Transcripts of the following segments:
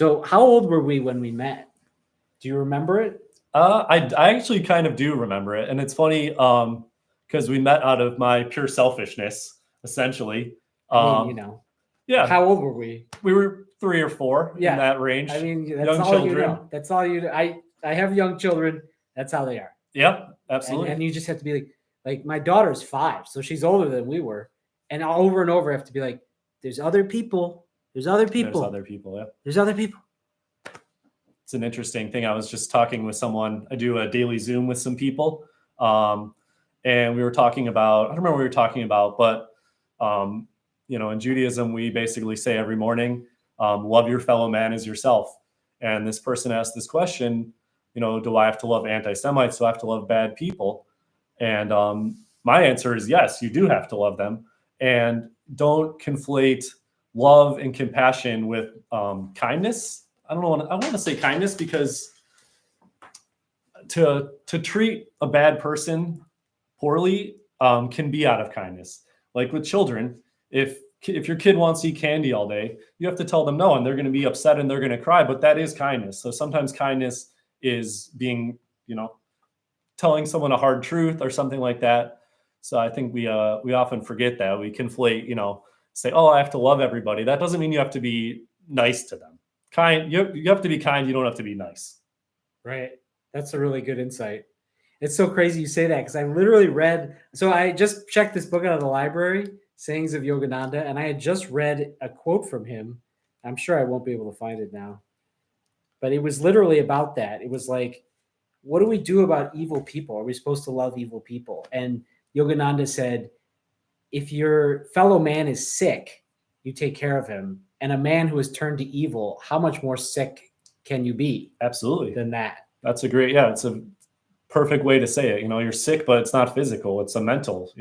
So how old were we when we met? Do you remember it? I actually kind of do remember it, and it's funny because we met out of my pure selfishness, essentially. I mean, Yeah, how old were we? we were 3 or 4 in that range. I mean, that's young all children. you know. That's all you. I have young children. That's how they are. Yep, absolutely. And you just have to be like my daughter's 5, so she's older than we were, and over have to be like, there's other people. There's other people. There's other people. Yeah. There's other people. It's an interesting thing. I was just talking with someone. I do a daily Zoom with some people, and we were talking about. I don't remember what we were talking about, but in Judaism, we basically say every morning, love your fellow man as yourself. And this person asked this question, do I have to love anti-Semites? Do I have to love bad people? And my answer is yes, you do have to love them. And don't conflate love and compassion with kindness. I want to say kindness because to treat a bad person poorly can be out of kindness. Like with children, if your kid wants to eat candy all day, you have to tell them no, and they're going to be upset and they're going to cry, but that is kindness. So sometimes kindness is being, telling someone a hard truth or something like that. So I think we often forget that. We conflate, say, oh, I have to love everybody. That doesn't mean you have to be nice to them. Kind, you have to be kind. You don't have to be nice. Right. That's a really good insight. It's so crazy you say that because I literally read. So I just checked this book out of the library, Sayings of Yogananda, and I had just read a quote from him. I'm sure I won't be able to find it now, but it was literally about that. It was like, what do we do about evil people? Are we supposed to love evil people? And Yogananda said, if your fellow man is sick, you take care of him. And a man who has turned to evil, how much more sick can you be? Absolutely. Than that. That's it's a perfect way to say it. You're sick, but it's not physical. It's a mental,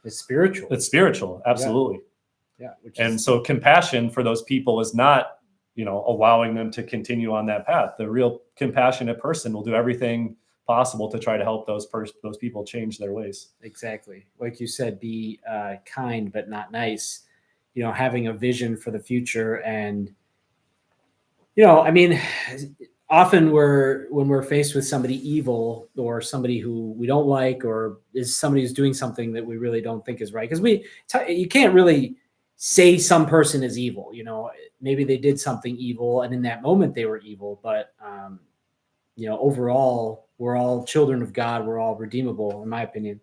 It's spiritual. It's spiritual. Absolutely. Yeah. So compassion for those people is not, allowing them to continue on that path. The real compassionate person will do everything possible to try to help those people change their ways. Exactly. Like you said, be kind, but not nice. Having a vision for the future. And, often when we're faced with somebody evil or somebody who we don't like, or is somebody who's doing something that we really don't think is right. Because you can't really say some person is evil, maybe they did something evil and in that moment they were evil, but, overall we're all children of God. We're all redeemable in my opinion.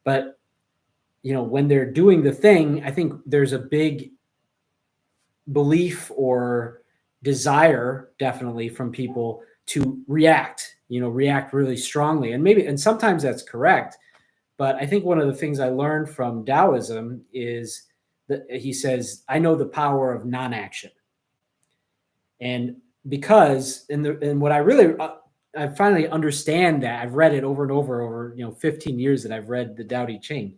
But, when they're doing the thing, I think there's a big belief or desire definitely from people to react really strongly. And sometimes that's correct. But I think one of the things I learned from Taoism is that he says, I know the power of non-action. And because what I really, I finally understand that I've read it over and over 15 years that I've read the Tao Te Ching.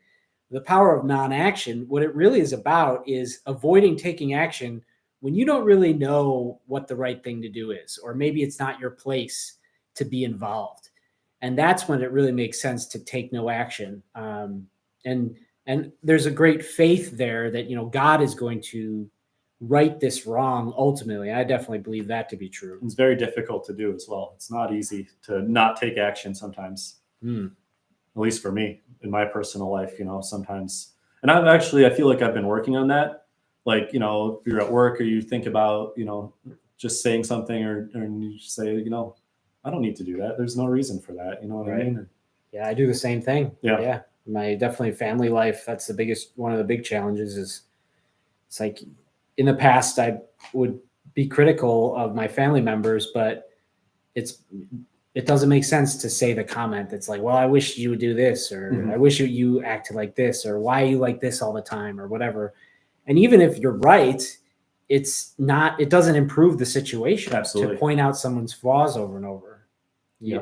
The power of non-action, what it really is about is avoiding taking action when you don't really know what the right thing to do is, or maybe it's not your place to be involved. And that's when it really makes sense to take no action. And there's a great faith there that, God is going to right this wrong ultimately. I definitely believe that to be true. It's very difficult to do as well. It's not easy to not take action sometimes. At least for me in my personal life, sometimes. And I feel like I've been working on that. Like, if you're at work or you think about, just saying something or you say, I don't need to do that. There's no reason for that. You know what I mean? Yeah, I do the same thing. Yeah. My definitely family life. That's one of the big challenges is it's like in the past, I would be critical of my family members, but it doesn't make sense to say the comment that's like, well, I wish you would do this, or I wish you acted like this, or why are you like this all the time, or whatever. And even if you're right, it doesn't improve the situation. Absolutely. To point out someone's flaws over and over. Yeah.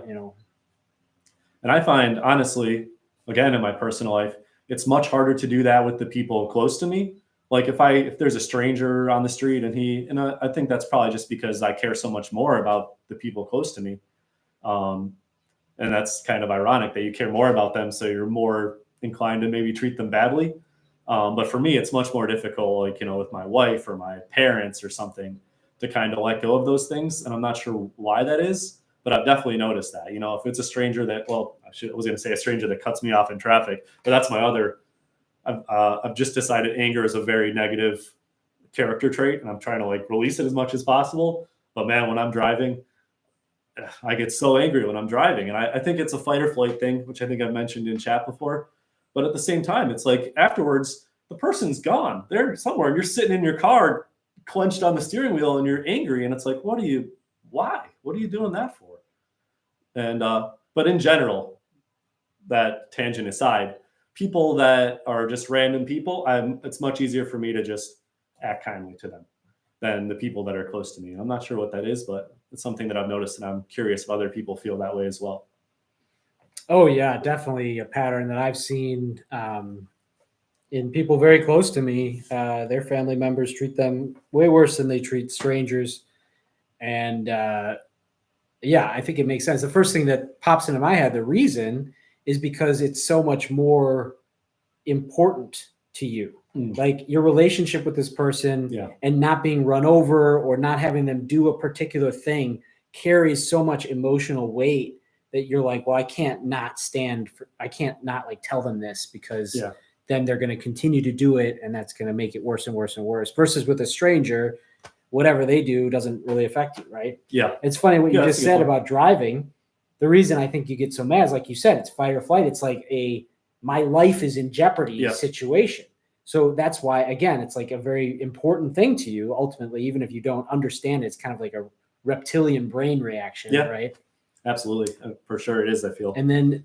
And I find, honestly, again, in my personal life, it's much harder to do that with the people close to me. Like if there's a stranger on the street and I think that's probably just because I care so much more about the people close to me. And that's kind of ironic that you care more about them, so you're more inclined to maybe treat them badly. But for me, it's much more difficult, like, with my wife or my parents or something, to kind of let go of those things. And I'm not sure why that is, but I've definitely noticed that, you know, if it's a stranger that, well, I was going to say a stranger that cuts me off in traffic, but that's my other, I've just decided anger is a very negative character trait, and I'm trying to like release it as much as possible. But man, when I'm driving, I get so angry when I'm driving. And I think it's a fight or flight thing, which I think I've mentioned in chat before. But at the same time, it's like afterwards, the person's gone. They're somewhere, and you're sitting in your car clenched on the steering wheel and you're angry. And it's like, why? What are you doing that for? And, but in general, that tangent aside, people that are just random people, it's much easier for me to just act kindly to them than the people that are close to me. And I'm not sure what that is, but it's something that I've noticed, and I'm curious if other people feel that way as well. Oh yeah, definitely a pattern that I've seen in people very close to me. Their family members treat them way worse than they treat strangers. And yeah, I think it makes sense. The first thing that pops into my head, the reason is because it's so much more important to you. Like your relationship with this person, and not being run over or not having them do a particular thing carries so much emotional weight that you're like, well, I can't not like tell them this, because then they're going to continue to do it, and that's going to make it worse and worse and worse. Versus with a stranger, whatever they do doesn't really affect you, right? Yeah. It's funny what you just said about driving. The reason I think you get so mad is, like you said, it's fight or flight. It's like my life is in jeopardy situation. So that's why, again, it's like a very important thing to you ultimately, even if you don't understand it. It's kind of like a reptilian brain reaction, right? Absolutely. For sure it is, I feel. And then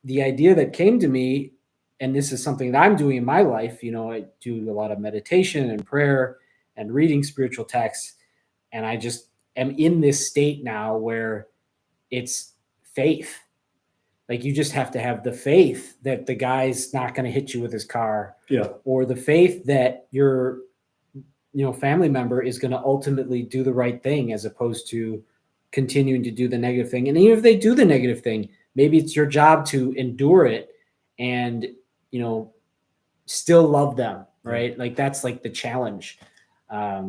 the idea that came to me, and this is something that I'm doing in my life, you know, I do a lot of meditation and prayer and reading spiritual texts. And I just am in this state now where it's faith. Like you just have to have the faith that the guy's not going to hit you with his car, or the faith that your, you know, family member is going to ultimately do the right thing, as opposed to continuing to do the negative thing. And even if they do the negative thing, maybe it's your job to endure it and, you know, still love them, right? Like that's like the challenge. I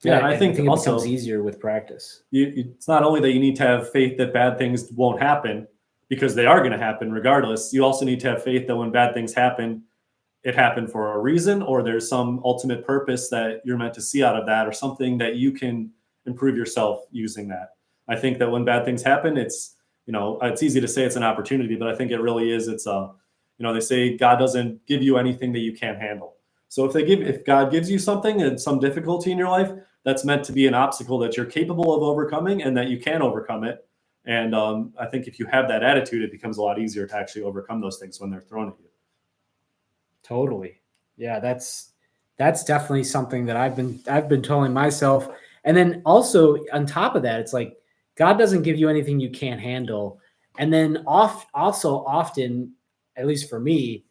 think it also becomes easier with practice. It's not only that you need to have faith that bad things won't happen, because they are going to happen regardless. You also need to have faith that when bad things happen, it happened for a reason, or there's some ultimate purpose that you're meant to see out of that, or something that you can improve yourself using that. I think that when bad things happen, it's, you know, it's easy to say it's an opportunity, but I think it really is. It's you know, they say God doesn't give you anything that you can't handle. So if God gives you something and some difficulty in your life, that's meant to be an obstacle that you're capable of overcoming and that you can overcome it. And I think if you have that attitude, it becomes a lot easier to actually overcome those things when they're thrown at you. Totally. Yeah, that's definitely something that I've been telling myself. And then also on top of that, it's like God doesn't give you anything you can't handle. And then also often, at least for me,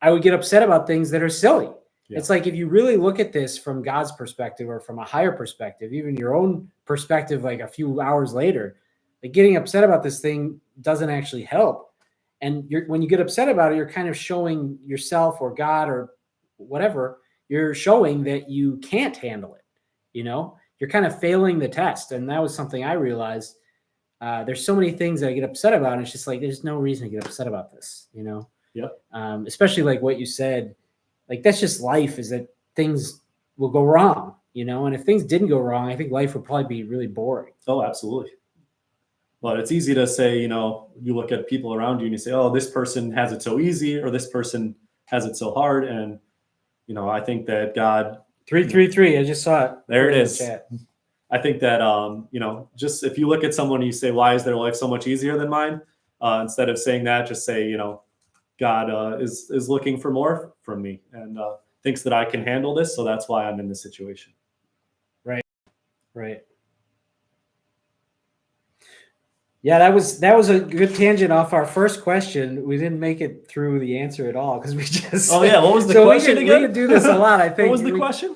I would get upset about things that are silly. It's like, if you really look at this from God's perspective, or from a higher perspective, even your own perspective, like a few hours later, like getting upset about this thing doesn't actually help. And when you get upset about it, you're kind of showing yourself or God or whatever, you're showing that you can't handle it. You know, you're kind of failing the test. And that was something I realized. There's so many things that I get upset about, and it's just like, there's no reason to get upset about this, you know? Especially like what you said, like that's just life, is that things will go wrong, you know? And if things didn't go wrong, I think life would probably be really boring. Oh, absolutely. But it's easy to say, you know, you look at people around you and you say, oh, this person has it so easy, or this person has it so hard. And, you know, I think that God... 333, I just saw it. There it is. I think that, you know, just if you look at someone and you say, why is their life so much easier than mine? Instead of saying that, just say, you know, God is looking for more from me, and thinks that I can handle this. So that's why I'm in this situation. Right. Yeah, that was a good tangent off our first question. We didn't make it through the answer at all, because we just... Oh yeah, what was the question again? We could do this a lot, I think. What was the question?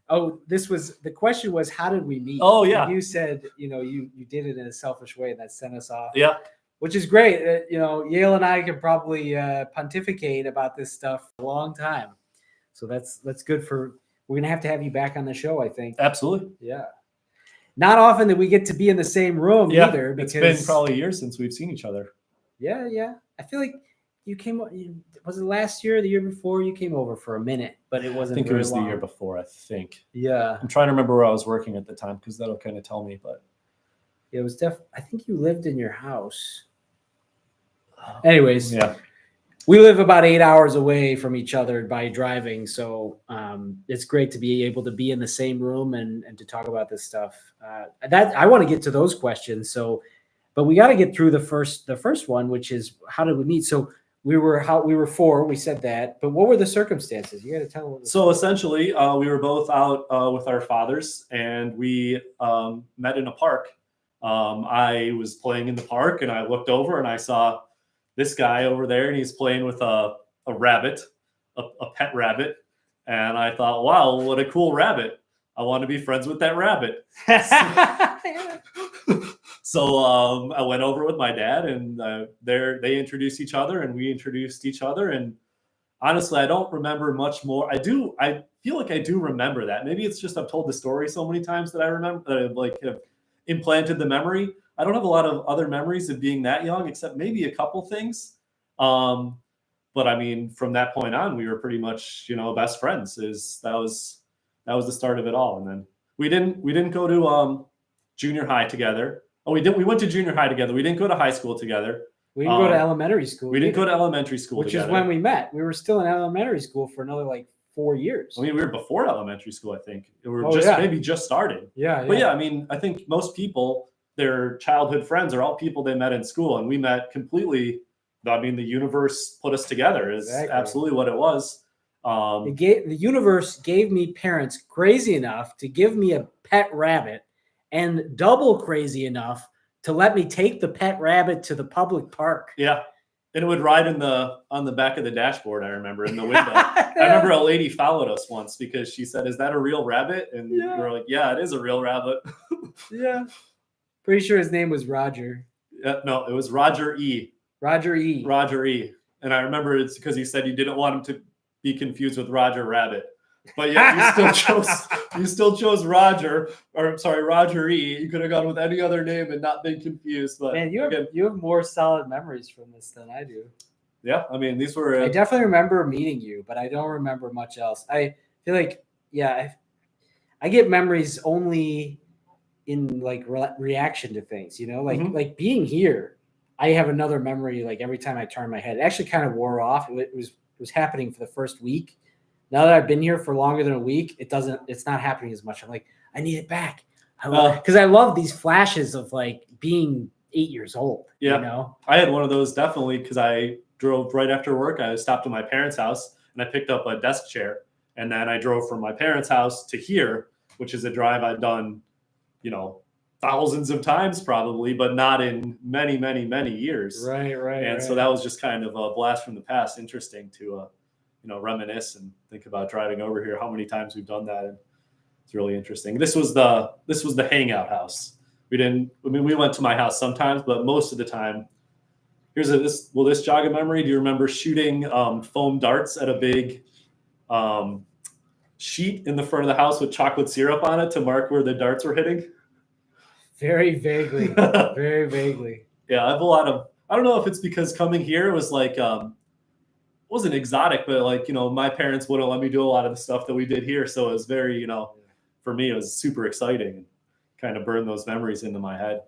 Oh, the question was, how did we meet? Oh yeah. And you said, you know, you did it in a selfish way, and that sent us off. Yeah. Which is great. You know, Yale and I could probably pontificate about this stuff for a long time. So that's good for... We're gonna have to have you back on the show, I think. Absolutely. Yeah. not often that we get to be in the same room either. It's Because been probably years since we've seen each other. Yeah. I feel like you came. Was it last year or the year before? You came over for a minute, but it wasn't. I think it very was long. the year before. I think. Yeah. I'm trying to remember where I was working at the time because that'll kind of tell me. But It was I think you lived in your house. Anyways, yeah, we live about 8 hours away from each other by driving, so it's great to be able to be in the same room and to talk about this stuff. That I want to get to those questions. So, but we got to get through the first one, which is how did we meet? So we were four. We said that, but what were the circumstances? You got to tell them. So essentially, we were both out with our fathers, and we met in a park. I was playing in the park, and I looked over, and I saw this guy over there, and he's playing with a rabbit, a pet rabbit. And I thought, wow, what a cool rabbit. I want to be friends with that rabbit. So I went over with my dad, and they introduced each other, and we introduced each other. And honestly, I don't remember much more. I feel like I do remember that. Maybe it's just I've told the story so many times that I remember that have implanted the memory. I don't have a lot of other memories of being that young, except maybe a couple things. But I mean, from that point on, we were pretty much, best friends. That was the start of it all. And then we didn't go to junior high together. Oh, we did. We went to junior high together. We didn't go to high school together. We didn't go to elementary school. We didn't go to elementary school which together. is when we met. We were still in elementary school for another 4 years. I mean, we were before elementary school, I think. We were maybe just started. Yeah. But yeah, I mean, I think most people, their childhood friends are all people they met in school, and we met completely. I mean, the universe put us together is absolutely what it was. The universe gave me parents crazy enough to give me a pet rabbit, and double crazy enough to let me take the pet rabbit to the public park. Yeah. And it would ride on the back of the dashboard, I remember, in the window. I remember a lady followed us once because she said, "Is that a real rabbit?" And we were like, "Yeah, it is a real rabbit." Yeah. Pretty sure his name was Roger. No, it was Roger E. Roger E. Roger E. And I remember it's because you said you didn't want him to be confused with Roger Rabbit. But yeah, you still chose Roger, or I'm sorry, Roger E. You could have gone with any other name and not been confused. But man, you have more solid memories from this than I do. Yeah, I mean, these were. I definitely remember meeting you, but I don't remember much else. I feel like, I get memories only in reaction to things. Like being here. I have another memory. Like every time I turn my head, it actually kind of wore off. It was happening for the first week. Now that I've been here for longer than a week, it's not happening as much. I'm like, I need it back. Because I love these flashes of being 8 years old. Yeah. I had one of those definitely because I drove right after work. I stopped at my parents' house and I picked up a desk chair. And then I drove from my parents' house to here, which is a drive I've done, thousands of times probably, but not in many, many, many years. Right. And so that was just kind of a blast from the past. Interesting to, reminisce and think about driving over here, how many times we've done that. And it's really interesting. This was the hangout house. We went to my house sometimes, but most of the time, will this jog a memory? Do you remember shooting foam darts at a big sheet in the front of the house with chocolate syrup on it to mark where the darts were hitting? Very vaguely. Very vaguely. Yeah, I have a lot of, I don't know if it's because coming here was wasn't exotic, but my parents wouldn't let me do a lot of the stuff that we did here. So it was very, for me, it was super exciting and kind of burned those memories into my head.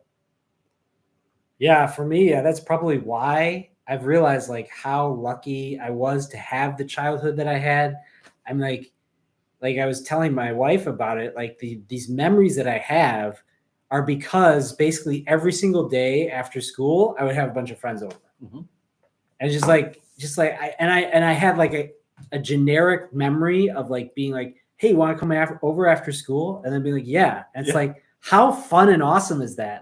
Yeah, for me, that's probably why I've realized how lucky I was to have the childhood that I had. I'm like I was telling my wife about it, these memories that I have are because basically every single day after school, I would have a bunch of friends over. Mm-hmm. And I had a generic memory of being hey, you want to come over after school? And then being yeah. And it's how fun and awesome is that?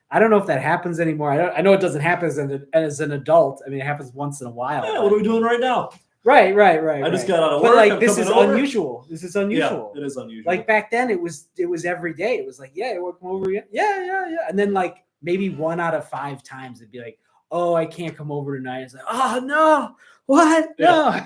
I don't know if that happens anymore. I know it doesn't happen as an adult. I mean, it happens once in a while. Yeah, what are we doing right now? Right. I just got out of work. But this is unusual. This is unusual. Yeah, it is unusual. Back then, it was every day. It was you want to come over again? Yeah. And then maybe 1 out of 5 times it'd be oh, I can't come over tonight. It's oh no, what? No.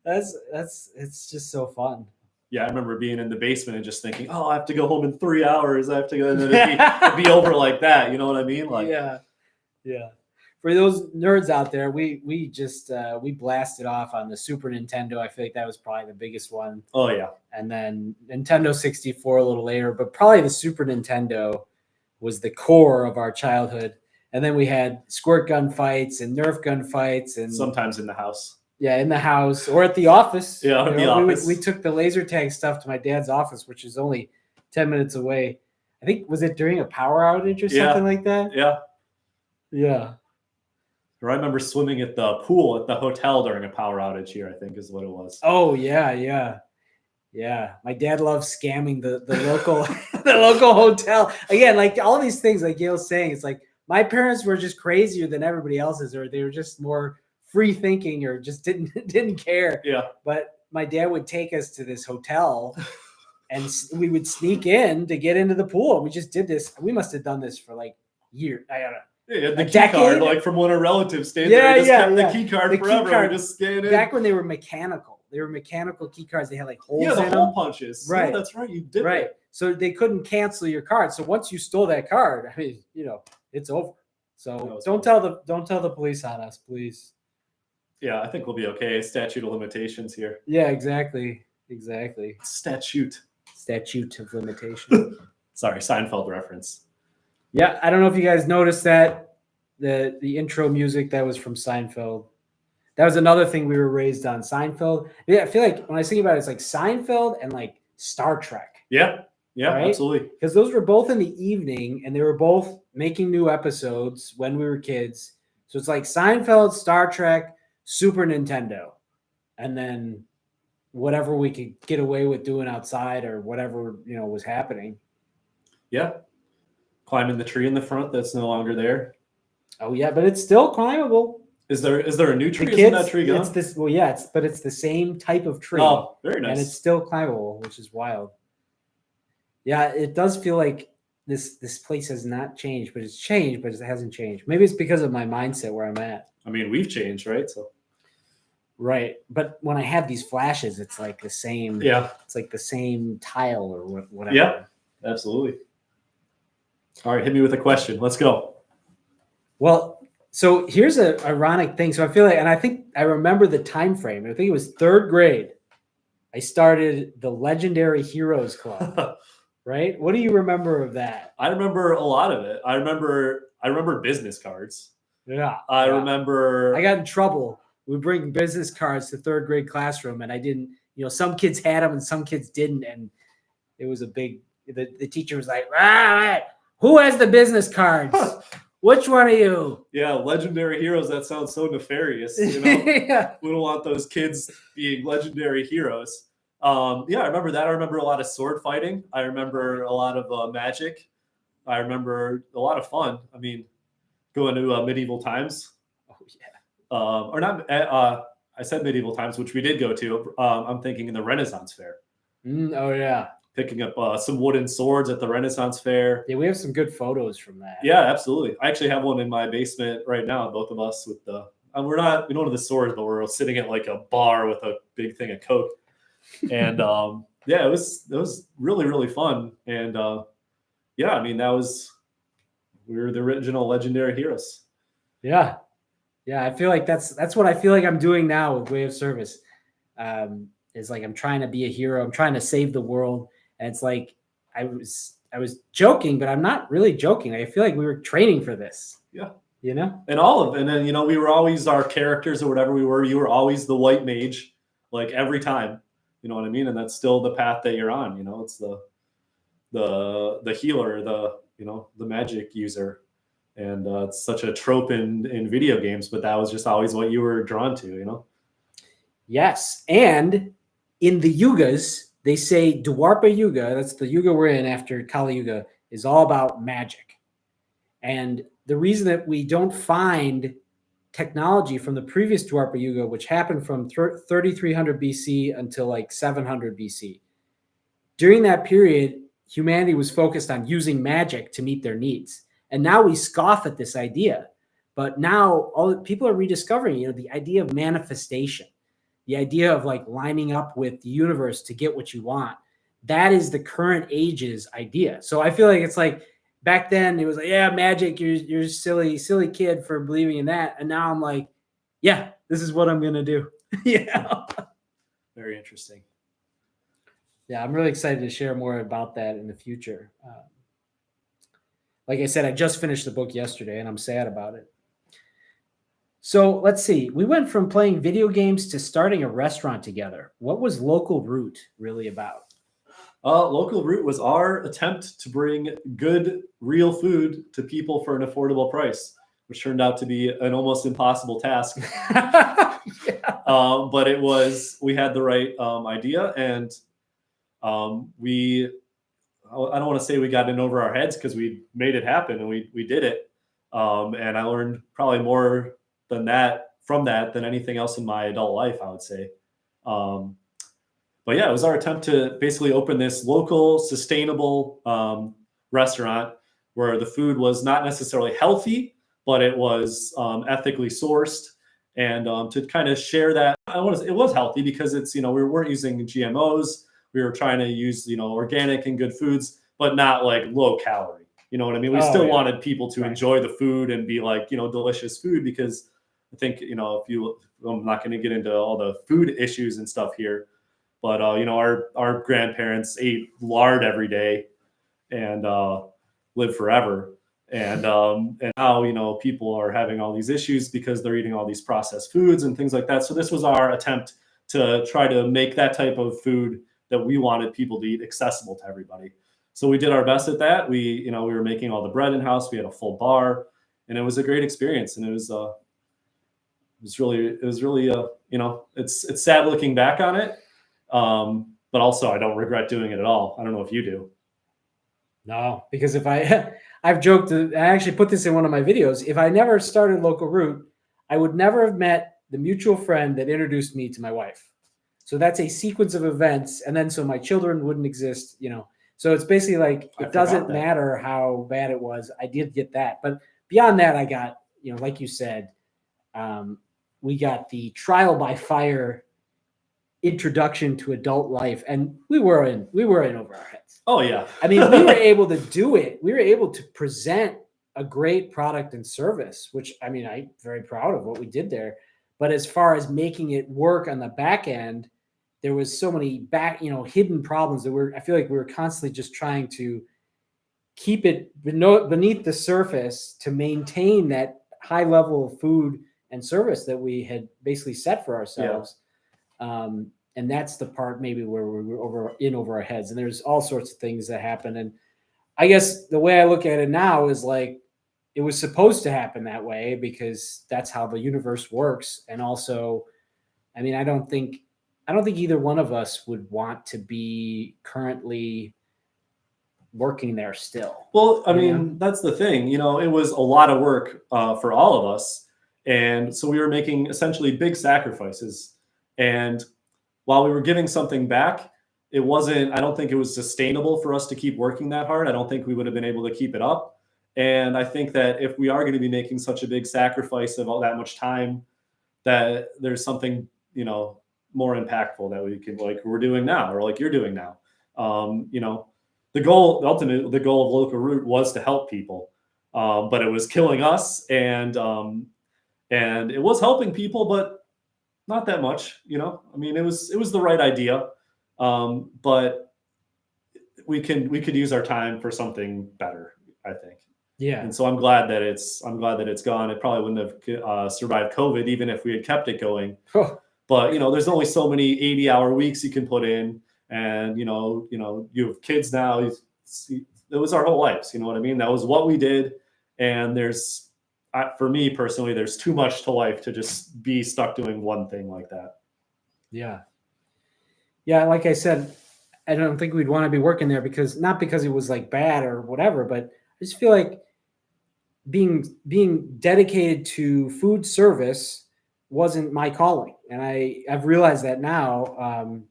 It's just so fun. Yeah, I remember being in the basement and just thinking, oh, I have to go home in 3 hours. I have to go, and then it'd be over like that. You know what I mean? Like, yeah. For those nerds out there, we just we blasted off on the Super Nintendo. I feel like that was probably the biggest one. oh yeah, And then Nintendo 64 a little later, but probably the Super Nintendo was the core of our childhood. And then we had squirt gun fights and Nerf gun fights, and sometimes in the house. yeah, in the house or at the office. Yeah, at the office. We took the laser tag stuff to my dad's office, which is only 10 minutes away. I think, was it during a power outage or something like that? Yeah. Yeah. Or I remember swimming at the pool at the hotel during a power outage here, I think is what it was. Oh yeah. My dad loves scamming the local the local hotel. Again, like all these things, like Gail's saying, it's like my parents were just crazier than everybody else's, or they were just more free thinking, or just didn't care. Yeah. But my dad would take us to this hotel and we would sneak in to get into the pool. We just did this. We must have done this for like years. I don't know. Yeah, the A key decade? card, like from when a relative stayed Yeah, there. Just kept yeah. the key card The key forever. card- We just scanned in. Back when they were mechanical. They were mechanical key cards. They had like holes Yeah, the in hole them. punches. Right. Yeah, that's right. You did Right. that. So they couldn't cancel your card. So once you stole that card, I mean, it's over. So don't tell the police on us, please. Yeah, I think we'll be okay. Statute of limitations here. Yeah, exactly. Statute of limitation. Sorry, Seinfeld reference. Yeah, I don't know if you guys noticed that the intro music that was from Seinfeld. That was another thing we were raised on. Seinfeld. Yeah, I feel like when I think about it, it's like Seinfeld and like Star Trek. Yeah, Right? absolutely. Because those were both in the evening and they were both making new episodes when we were kids. So it's like Seinfeld, Star Trek, Super Nintendo, and then whatever we could get away with doing outside or whatever, was happening. Yeah. Climbing the tree in the front that's no longer there. Oh yeah, but it's still climbable. Is there a new tree? The Isn't kids, that tree gone? it's this. Well, yeah, it's the same type of tree. Oh, very nice. And it's still climbable, which is wild. Yeah, it does feel like this place has not changed, but it's changed, but it hasn't changed. Maybe it's because of my mindset where I'm at. I mean, we've changed, right? So Right, but when I have these flashes, it's like the same. yeah, It's like the same tile or whatever. Yeah. absolutely. All right, hit me with a question. Let's go. Well, so here's an ironic thing. So I feel like, and I think I remember the time frame. I think it was third grade. I started the Legendary Heroes Club. Right? What do you remember of that? I remember a lot of it. I remember business cards. Yeah. I yeah. remember. I got in trouble. We bring business cards to third grade classroom, and I didn't. Some kids had them and some kids didn't, and it was a big. The teacher was like, "Who has the business cards? Which one of you?" Yeah, legendary heroes. That sounds so nefarious. Yeah. We don't want those kids being legendary heroes. Yeah, I remember that. I remember a lot of sword fighting. I remember a lot of magic. I remember a lot of fun. I mean, going to medieval times. Oh yeah. Or not. I said medieval times, which we did go to. I'm thinking in the Renaissance Fair. Oh yeah. Picking up some wooden swords at the Renaissance Fair. Yeah, we have some good photos from that. Yeah, absolutely. I actually have one in my basement right now. Both of us with the. We don't have the swords, but we're sitting at like a bar with a big thing of Coke. And yeah, it was really, really fun. And yeah, I mean, we were the original legendary heroes. Yeah. I feel like that's what I feel like I'm doing now with Way of Service. Is like I'm trying to be a hero. I'm trying to save the world. And it's like I was joking, but I'm not really joking. I feel like we were training for this. Yeah. And then we were always our characters or whatever we were. You were always the white mage, like every time. You know what I mean? And that's still the path that you're on. It's the healer, the magic user. And it's such a trope in video games, but that was just always what you were drawn to, Yes. And in the yugas, they say Dwarpa Yuga, that's the yuga we're in after Kali Yuga, is all about magic. And the reason that we don't find technology from the previous Dwarpa Yuga, which happened from 3300 BC until like 700 BC, during that period, humanity was focused on using magic to meet their needs. And now we scoff at this idea. But now people are rediscovering, the idea of manifestation. the idea of like lining up with the universe to get what you want, that is the current age's idea. So I feel like it's like back then it was like, yeah, magic, you're a silly kid for believing in that. And now I'm like, yeah, this is what I'm going to do. Yeah. Very interesting. Yeah, I'm really excited to share more about that in the future. Like I said, I just finished the book yesterday and I'm sad about it. So let's see. We went from playing video games to starting a restaurant together. What was Local Root really about? Local Root was our attempt to bring good, real food to people for an affordable price, which turned out to be an almost impossible task. Yeah. But we had the right idea, and I don't want to say we got in over our heads because we made it happen and we did it. And I learned probably more from that than anything else in my adult life, I would say. But yeah, it was our attempt to basically open this local, sustainable restaurant where the food was not necessarily healthy, but it was ethically sourced, and to kind of share that. It was healthy because it's, we weren't using GMOs. We were trying to use, organic and good foods, but not like low calorie. You know what I mean? We still wanted people to enjoy the food and be like, delicious food, because I think, I'm not going to get into all the food issues and stuff here, but, our grandparents ate lard every day and lived forever. And now, people are having all these issues because they're eating all these processed foods and things like that. So this was our attempt to try to make that type of food that we wanted people to eat accessible to everybody. So we did our best at that. We were making all the bread in-house. We had a full bar, and it was a great experience. And it was really, it's sad looking back on it. But also I don't regret doing it at all. I don't know if you do. No, because I've joked, I actually put this in one of my videos. If I never started Local Root, I would never have met the mutual friend that introduced me to my wife. So that's a sequence of events. And then, so my children wouldn't exist, so it's basically like, it doesn't matter how bad it was. I did get that. But beyond that, I got, like you said, we got the trial by fire introduction to adult life, and we were in over our heads. Oh yeah. I mean, we were able to do it. We were able to present a great product and service, which, I mean, I'm very proud of what we did there. But as far as making it work on the back end, there was so many hidden problems that I feel like we were constantly just trying to keep it beneath the surface to maintain that high level of food and service that we had basically set for ourselves. Yeah. And that's the part maybe where we were over our heads, and there's all sorts of things that happen. And I guess the way I look at it now is like, it was supposed to happen that way because that's how the universe works. And also, I mean, I don't think either one of us would want to be currently working there still. Well, I mean, that's the thing, it was a lot of work for all of us. And so we were making essentially big sacrifices. And while we were giving something back, I don't think it was sustainable for us to keep working that hard. I don't think we would have been able to keep it up. And I think that if we are going to be making such a big sacrifice of all that much time, that there's something, more impactful that we can, like we're doing now, or like you're doing now. The goal of Local Root was to help people, but it was killing us, and it was helping people, but not that much, I mean, it was the right idea. But we could use our time for something better, I think. Yeah. And so I'm glad that it's gone. It probably wouldn't have survived COVID even if we had kept it going. But there's only so many 80-hour weeks you can put in, and you have kids now. It was our whole lives. You know what I mean? That was what we did. And for me personally, there's too much to life to just be stuck doing one thing like that. Yeah. Yeah. Like I said, I don't think we'd want to be working there not because it was like bad or whatever, but I just feel like being dedicated to food service wasn't my calling. And I've realized that now.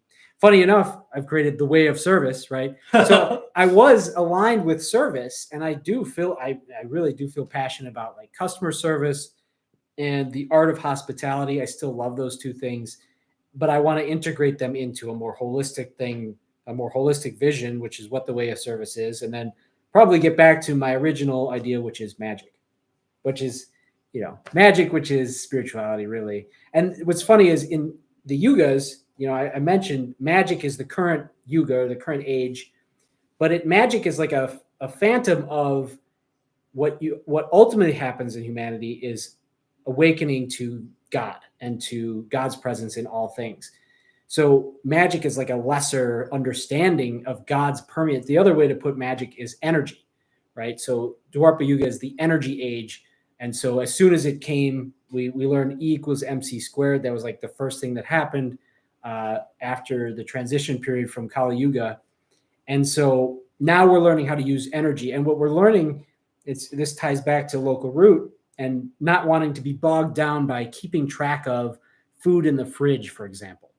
Funny enough, I've created the way of service, right? So I was aligned with service, and I really do feel passionate about like customer service and the art of hospitality. I still love those two things. but I want to integrate them into a more holistic thing, a more holistic vision, which is what the way of service is, and then probably get back to my original idea, which is magic, which is, magic, which is spirituality, really. And what's funny is in the yugas, I mentioned magic is the current yuga, the current age, but magic is like a phantom of what ultimately happens in humanity is awakening to God and to God's presence in all things. So magic is like a lesser understanding of God's permeance. The other way to put magic is energy, right? So Dwapara Yuga is the energy age. And so as soon as it came, we learned E equals MC squared. That was like the first thing that happened after the transition period from Kali Yuga. And so now we're learning how to use energy. And what we're learning, this ties back to local root and not wanting to be bogged down by keeping track of food in the fridge, for example.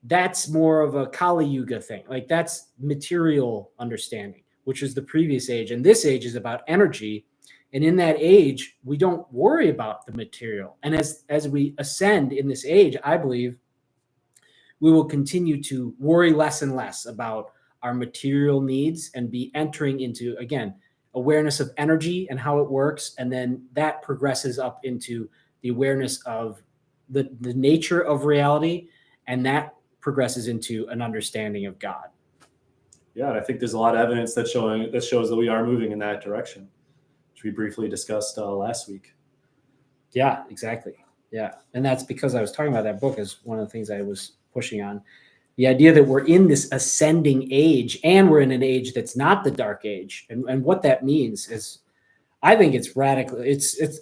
That's more of a Kali Yuga thing. Like that's material understanding, which is the previous age. And this age is about energy. And in that age, we don't worry about the material. And as we ascend in this age, I believe we will continue to worry less and less about our material needs and be entering into, again, awareness of energy and how it works. And then that progresses up into the awareness of the nature of reality. And that progresses into an understanding of God. Yeah, and I think there's a lot of evidence that shows that we are moving in that direction, which we briefly discussed last week. Yeah, exactly. Yeah. And that's because I was talking about that book as one of the things I was pushing on. The idea that we're in this ascending age and we're in an age that's not the dark age. And what that means is, I think it's radical.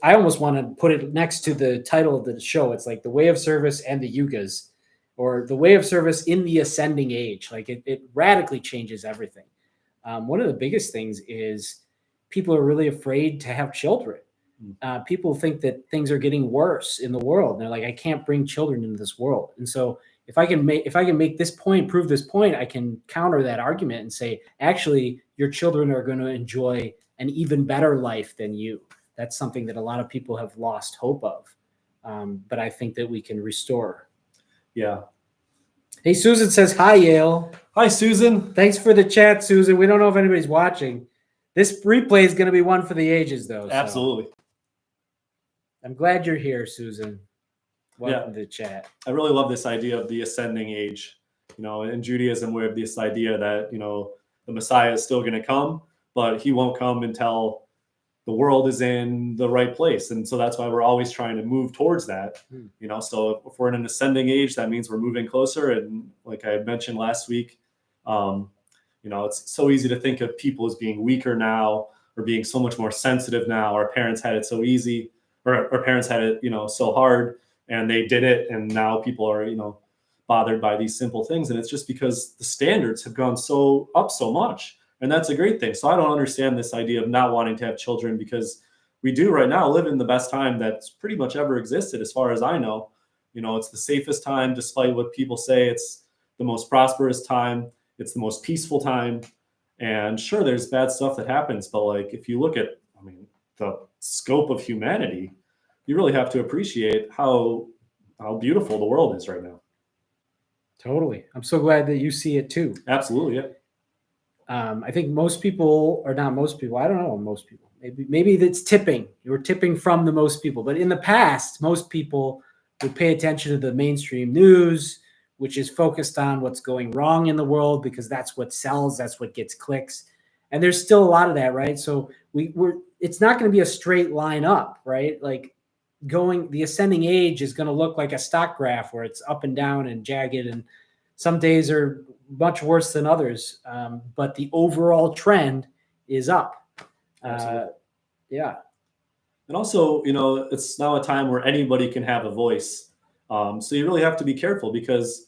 I almost want to put it next to the title of the show. It's like the way of service and the yugas, or the way of service in the ascending age. Like it radically changes everything. One of the biggest things is people are really afraid to have children. People think that things are getting worse in the world. And they're like, I can't bring children into this world. And so if I can make this point, prove this point, I can counter that argument and say, actually, your children are going to enjoy an even better life than you. That's something that a lot of people have lost hope of. But I think that we can restore. Yeah. Hey, Susan says, hi, Yale. Hi, Susan. Thanks for the chat, Susan. We don't know if anybody's watching. This replay is going to be one for the ages, though. Absolutely. So I'm glad you're here, Susan. Welcome to the chat. I really love this idea of the ascending age. In Judaism, we have this idea that, the Messiah is still going to come, but he won't come until the world is in the right place. And so that's why we're always trying to move towards that. So if we're in an ascending age, that means we're moving closer. And like I mentioned last week, it's so easy to think of people as being weaker now or being so much more sensitive now. Our parents had it so easy, or our parents had it, so hard, and they did it. And now people are, bothered by these simple things. And it's just because the standards have gone up so much. And that's a great thing. So I don't understand this idea of not wanting to have children, because we do right now live in the best time that's pretty much ever existed, as far as I know. It's the safest time, despite what people say. It's the most prosperous time. It's the most peaceful time. And sure, there's bad stuff that happens. But like, if you look at, the scope of humanity, you really have to appreciate how beautiful the world is right now. Totally. I'm so glad that you see it too. Absolutely, yeah. I think most people, or not most people, I don't know, most people, maybe it's tipping. You're tipping from the most people. But in the past, most people would pay attention to the mainstream news, which is focused on what's going wrong in the world, because that's what sells, that's what gets clicks. And there's still a lot of that, right? So it's not going to be a straight line up, right? Like the ascending age is going to look like a stock graph where it's up and down and jagged, and some days are much worse than others. But the overall trend is up. Yeah. And also, it's now a time where anybody can have a voice. So you really have to be careful, because,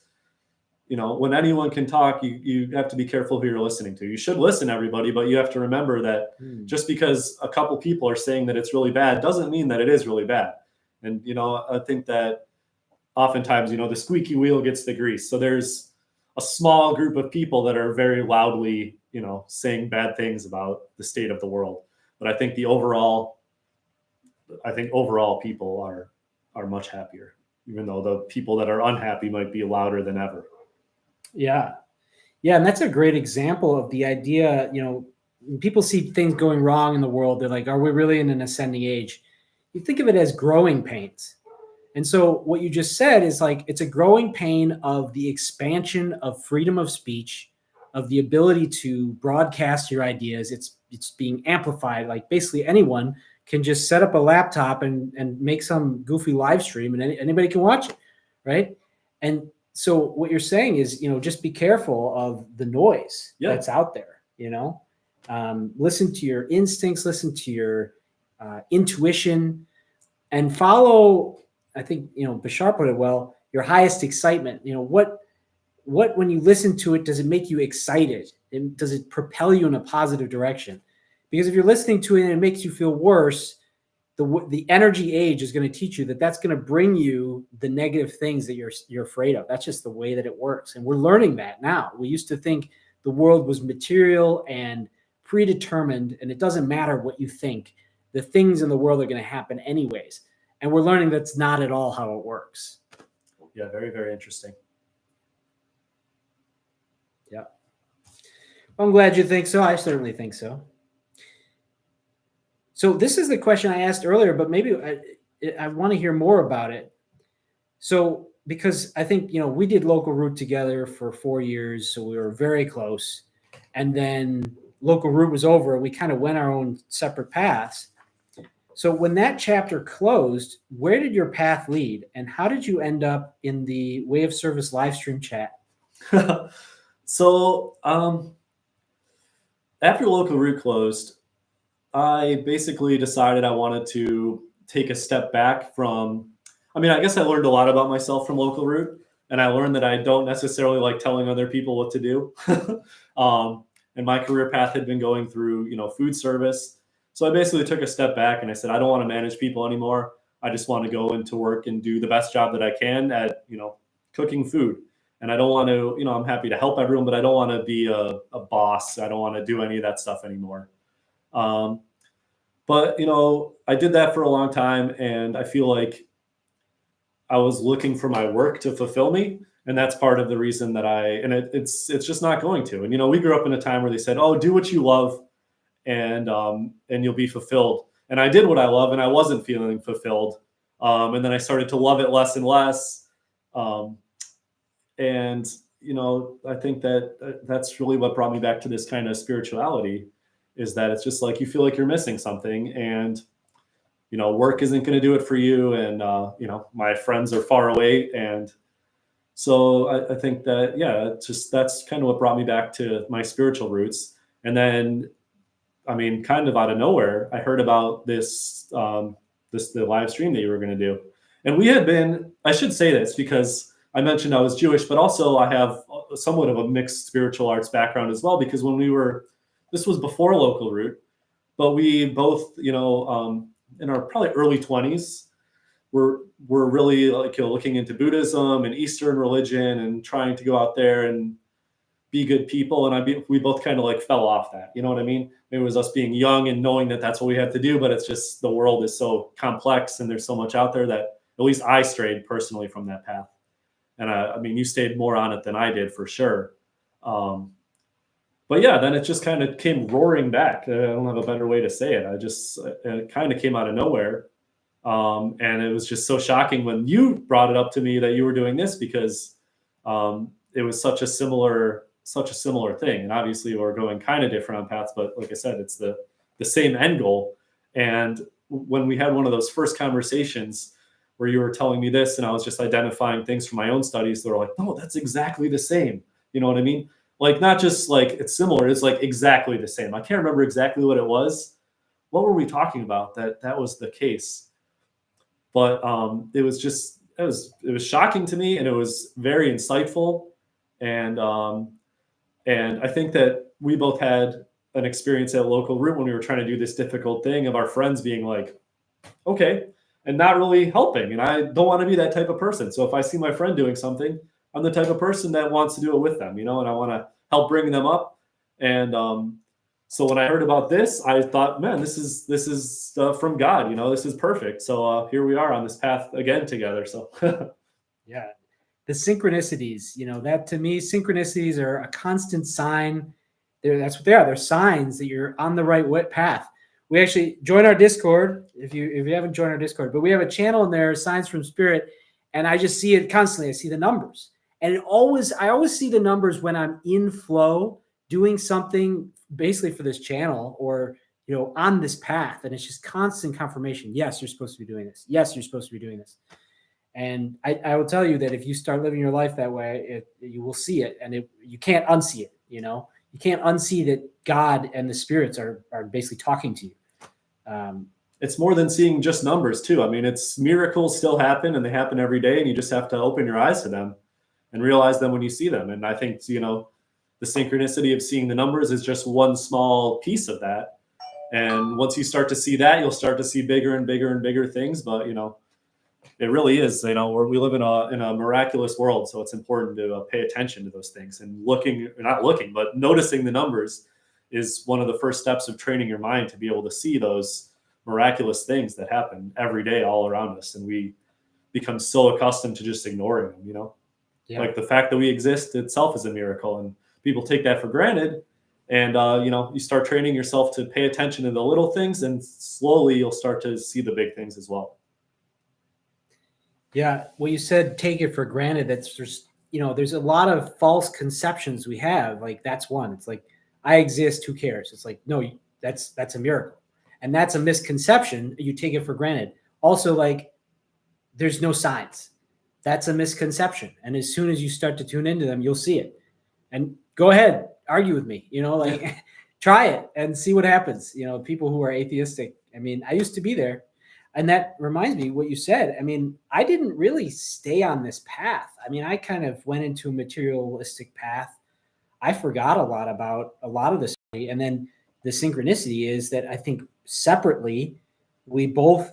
when anyone can talk, you have to be careful who you're listening to. You should listen to everybody, but you have to remember that just because a couple people are saying that it's really bad doesn't mean that it is really bad. And, I think that oftentimes, the squeaky wheel gets the grease. So there's a small group of people that are very loudly, saying bad things about the state of the world. But I think overall people are much happier. even though the people that are unhappy might be louder than ever. Yeah. Yeah. And that's a great example of the idea, when people see things going wrong in the world, they're like, are we really in an ascending age? You think of it as growing pains. And so what you just said is like, it's a growing pain of the expansion of freedom of speech, of the ability to broadcast your ideas. It's being amplified. Like basically anyone can just set up a laptop and make some goofy live stream and anybody can watch it. Right. And so what you're saying is, just be careful of the noise that's out there, listen to your instincts, listen to your intuition, and follow, I think, Bashar put it well, your highest excitement. What when you listen to it, does it make you excited? And does it propel you in a positive direction? Because if you're listening to it and it makes you feel worse, the energy age is going to teach you that that's going to bring you the negative things that you're afraid of. That's just the way that it works. And we're learning that now. We used to think the world was material and predetermined, and it doesn't matter what you think. The things in the world are going to happen anyways. And we're learning that's not at all how it works. Yeah, very, very interesting. Yeah. Well, I'm glad you think so. I certainly think so. So this is the question I asked earlier, but maybe I want to hear more about it. So because I think, we did Local Root together for 4 years, so we were very close. And then Local Root was over. We kind of went our own separate paths. So when that chapter closed, where did your path lead? And how did you end up in the Way of Service live stream chat? So after Local Root closed, I basically decided I wanted to take a step back from, I guess I learned a lot about myself from Local Root, and I learned that I don't necessarily like telling other people what to do. And my career path had been going through, food service. So I basically took a step back and I said, I don't want to manage people anymore. I just want to go into work and do the best job that I can at, cooking food. And I don't want to, I'm happy to help everyone, but I don't want to be a boss. I don't want to do any of that stuff anymore. But, I did that for a long time, and I feel like I was looking for my work to fulfill me. And that's part of the reason that it's just not going to. And, we grew up in a time where they said, oh, do what you love and you'll be fulfilled. And I did what I love, and I wasn't feeling fulfilled. And then I started to love it less and less. And, I think that's really what brought me back to this kind of spirituality, is that it's just like you feel like you're missing something, and work isn't going to do it for you, and my friends are far away, and so I think that that's kind of what brought me back to my spiritual roots. And then kind of out of nowhere, I heard about the live stream that you were going to do, and we had been, I should say this because I mentioned I was Jewish, but also I have somewhat of a mixed spiritual arts background as well, because this was before Local Root, but we both, in our probably early 20s, were really looking into Buddhism and Eastern religion and trying to go out there and be good people. And we both kind of fell off that. You know what I mean? It was us being young and knowing that that's what we had to do, but it's just the world is so complex and there's so much out there that at least I strayed personally from that path. And you stayed more on it than I did for sure. But yeah, then it just kind of came roaring back. I don't have a better way to say it. It kind of came out of nowhere. And it was just so shocking when you brought it up to me that you were doing this, because it was such a similar thing. And obviously we're going kind of different on paths, but like I said, it's the same end goal. And when we had one of those first conversations where you were telling me this, and I was just identifying things from my own studies that were like, no, that's exactly the same. You know what I mean? Not just it's similar, it's exactly the same. I can't remember exactly what it was. What were we talking about that was the case? But it was shocking to me, and it was very insightful. And I think that we both had an experience at Local Root when we were trying to do this difficult thing of our friends being like, okay, and not really helping. And I don't want to be that type of person. So if I see my friend doing something, I'm the type of person that wants to do it with them, and I want to help bring them up. And So when I heard about this, I thought, man, this is from God. You know, this is perfect. So here we are on this path again together. So Yeah. The synchronicities, you know, that to me, synchronicities are a constant sign. That's what they are. They're signs that you're on the right path. We actually join our Discord if you haven't joined our Discord, but we have a channel in there, Signs from Spirit, and I just see it constantly. I see the numbers, and I always see the numbers when I'm in flow doing something basically for this channel or on this path, and it's just constant confirmation. Yes, you're supposed to be doing this. Yes, you're supposed to be doing this. And I will tell you that if you start living your life that way, you will see it, and you can't unsee it. You can't unsee that God and the spirits are basically talking to you. It's more than seeing just numbers too. I mean, it's miracles still happen, and they happen every day, and you just have to open your eyes to them and realize them when you see them. And I think, the synchronicity of seeing the numbers is just one small piece of that. And once you start to see that, you'll start to see bigger and bigger and bigger things. But, it really is, we live in a miraculous world. So it's important to pay attention to those things, and but noticing the numbers is one of the first steps of training your mind to be able to see those miraculous things that happen every day all around us. And we become so accustomed to just ignoring them, Yeah. Like the fact that we exist itself is a miracle, and people take that for granted. And, you start training yourself to pay attention to the little things, and slowly you'll start to see the big things as well. Yeah. Well, you said take it for granted. There's a lot of false conceptions we have. Like that's one. It's like, I exist. Who cares? It's like, no, that's a miracle. And that's a misconception. You take it for granted. Also, like, there's no signs. That's a misconception. And as soon as you start to tune into them, you'll see it. And go ahead, argue with me, try it and see what happens. People who are atheistic. I mean, I used to be there. And that reminds me what you said. I mean, I didn't really stay on this path. I mean, I kind of went into a materialistic path. I forgot a lot about a lot of this. And then the synchronicity is that I think separately, we both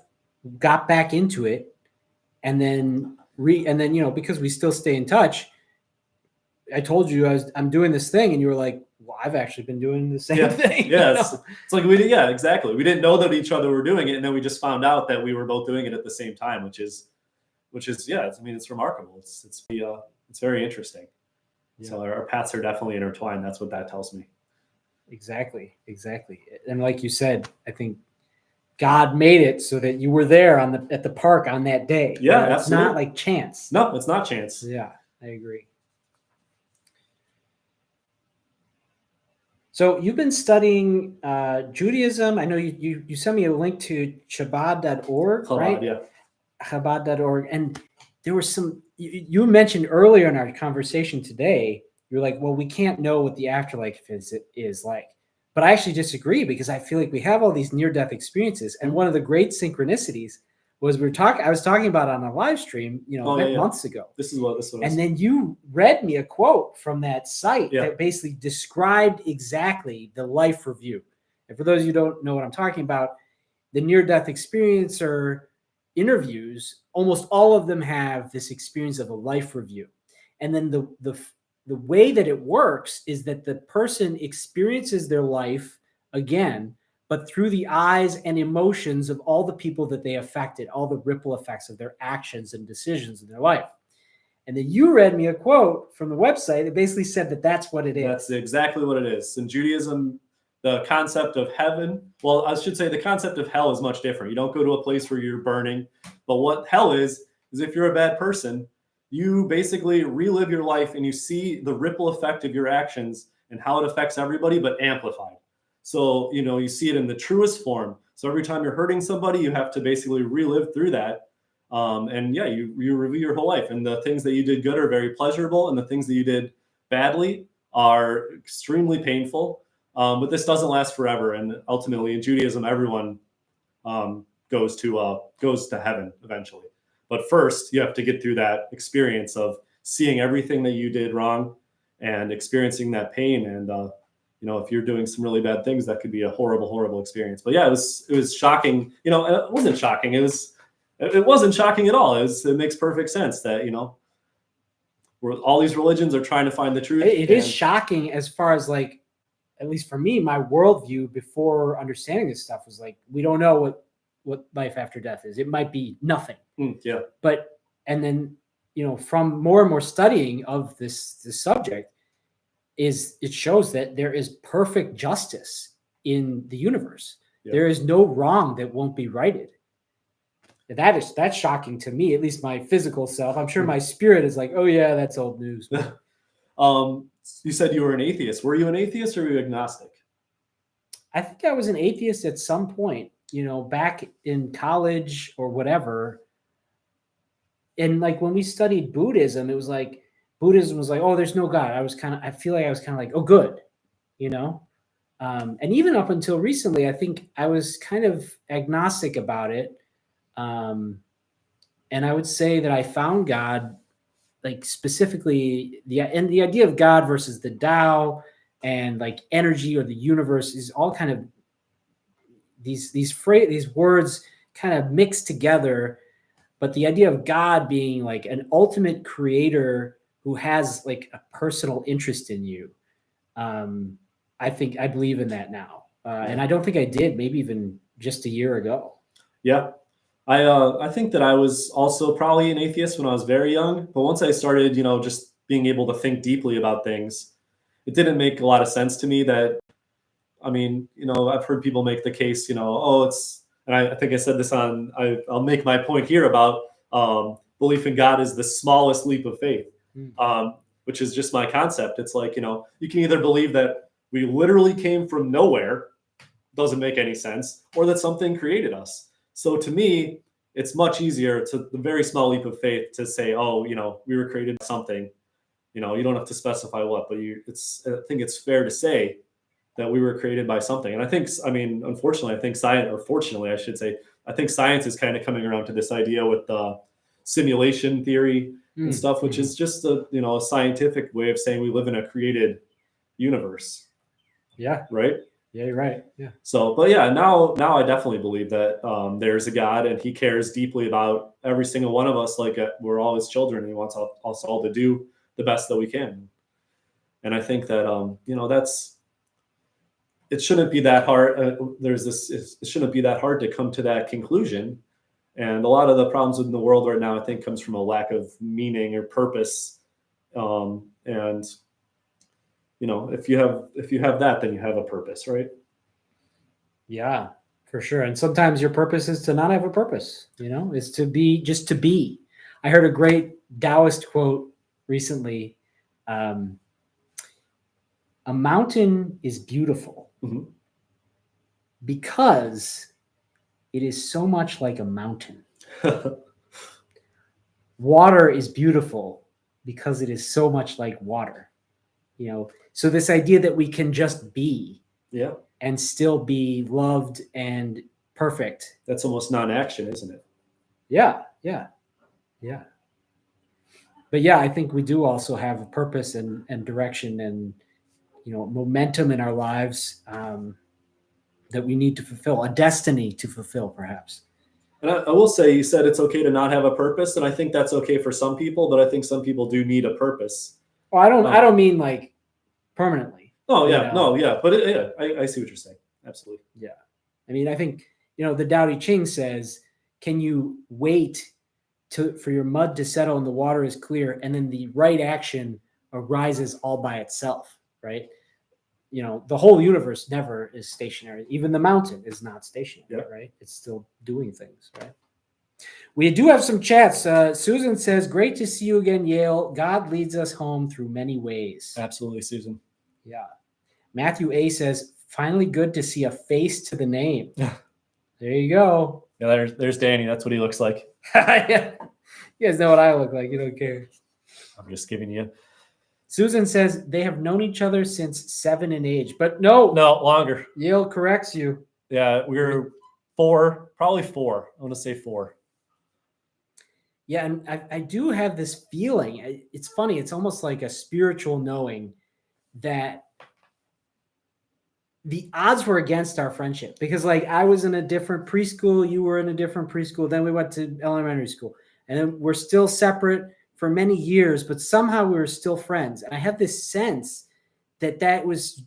got back into it. And then, because we still stay in touch, I told you I'm doing this thing, and you were like, well, I've actually been doing the same thing. Yeah, it's like exactly. We didn't know that each other were doing it, and then we just found out that we were both doing it at the same time, which is it's remarkable. It's very interesting. Yeah. So our paths are definitely intertwined. That's what that tells me. Exactly. And like you said, I think God made it so that you were there at the park on that day. Yeah, it's not like chance. No, it's not chance. Yeah, I agree. So you've been studying Judaism. I know you sent me a link to Chabad.org, right? Yeah. Chabad.org. And there was you mentioned earlier in our conversation today, you're like, well, we can't know what the afterlife is like. But I actually disagree, because I feel like we have all these near-death experiences. And one of the great synchronicities was I was talking about on a live stream, months ago. This is what and then you read me a quote from that site that basically described exactly the life review. And for those of you who don't know what I'm talking about, the near-death experiencer interviews, almost all of them have this experience of a life review. And then the way that it works is that the person experiences their life again, but through the eyes and emotions of all the people that they affected, all the ripple effects of their actions and decisions in their life. And then you read me a quote from the website that basically said that that's what it is. That's exactly what it is. In Judaism, the concept of heaven, well, I should say the concept of hell is much different. You don't go to a place where you're burning. But what hell is if you're a bad person, you basically relive your life and you see the ripple effect of your actions and how it affects everybody, but amplified. So, you see it in the truest form. So every time you're hurting somebody, you have to basically relive through that. You review your whole life. And the things that you did good are very pleasurable, and the things that you did badly are extremely painful. But this doesn't last forever. And ultimately, in Judaism, everyone goes to heaven eventually. But first, you have to get through that experience of seeing everything that you did wrong and experiencing that pain. And if you're doing some really bad things, that could be a horrible, horrible experience. But yeah, it was shocking. It wasn't shocking. It wasn't shocking at all. It makes perfect sense that, where all these religions are trying to find the truth. It is shocking as far as like at least for me, my worldview before understanding this stuff was like, we don't know what life after death is. It might be nothing. Yeah. But, and then, from more and more studying of this subject, it shows that there is perfect justice in the universe. Yeah. There is no wrong that won't be righted. That's shocking to me, at least my physical self. I'm sure my spirit is like, oh yeah, that's old news. You said you were an atheist. Were you an atheist or were you agnostic? I think I was an atheist at some point, back in college or whatever. And like when we studied Buddhism, it was like, Buddhism was like, oh, there's no God. I feel like I was kind of like, oh, good, and even up until recently, I think I was kind of agnostic about it. And I would say that I found God, like specifically the idea of God versus the Tao and like energy or the universe is all kind of these words kind of mixed together. But the idea of God being like an ultimate creator who has like a personal interest in you, I believe in that now, and I don't think I did maybe even just a year ago. Yeah. I think that I was also probably an atheist when I was very young, but once I started, just being able to think deeply about things, it didn't make a lot of sense to me that, I've heard people make the case, and I think I said this I'll make my point here about belief in God is the smallest leap of faith, which is just my concept. It's like, you can either believe that we literally came from nowhere, doesn't make any sense, or that something created us. So to me, it's much easier to the very small leap of faith to say, oh, we were created by something. You don't have to specify what, but I think it's fair to say that we were created by something. And I think, unfortunately, fortunately, I should say, I think science is kind of coming around to this idea with the simulation theory and stuff, which is just a scientific way of saying we live in a created universe. Yeah. Right. Yeah, you're right. Yeah. So, but yeah, now I definitely believe that there's a God and he cares deeply about every single one of us. Like we're all his children and he wants us all to do the best that we can. And I think that, it shouldn't be that hard. It shouldn't be that hard to come to that conclusion. And a lot of the problems in the world right now, I think, comes from a lack of meaning or purpose. And if you have that, then you have a purpose, right? Yeah, for sure. And sometimes your purpose is to not have a purpose, is to be just to be. I heard a great Taoist quote recently. A mountain is beautiful because it is so much like a mountain. Water is beautiful because it is so much like water. So this idea that we can just be and still be loved and perfect. That's almost non-action, isn't it? Yeah. But yeah, I think we do also have a purpose and direction and, momentum in our lives that we need to fulfill, a destiny to fulfill, perhaps. And I will say, you said it's okay to not have a purpose. And I think that's okay for some people, but I think some people do need a purpose. Well, I don't mean like permanently. Oh yeah, no, yeah. But I see what you're saying. Absolutely. Yeah. I think, the Hua Hu Ching says, can you wait for your mud to settle and the water is clear and then the right action arises all by itself, right? The whole universe never is stationary. Even the mountain is not stationary, right? It's still doing things, right? We do have some chats. Susan says, great to see you again, Yale. God leads us home through many ways. Absolutely, Susan. Yeah. Matthew A says, finally good to see a face to the name. There you go. Yeah, there's Danny. That's what he looks like. Yeah. You guys know what I look like. You don't care. I'm just giving you. Susan says they have known each other since 7 in age, but no, longer. Yale corrects you. Yeah, we're 4, probably 4. I want to say 4. Yeah, and I do have this feeling. It's funny. It's almost like a spiritual knowing that the odds were against our friendship because, like, I was in a different preschool, you were in a different preschool, then we went to elementary school, and then we're still separate for many years, but somehow we were still friends. And I have this sense that was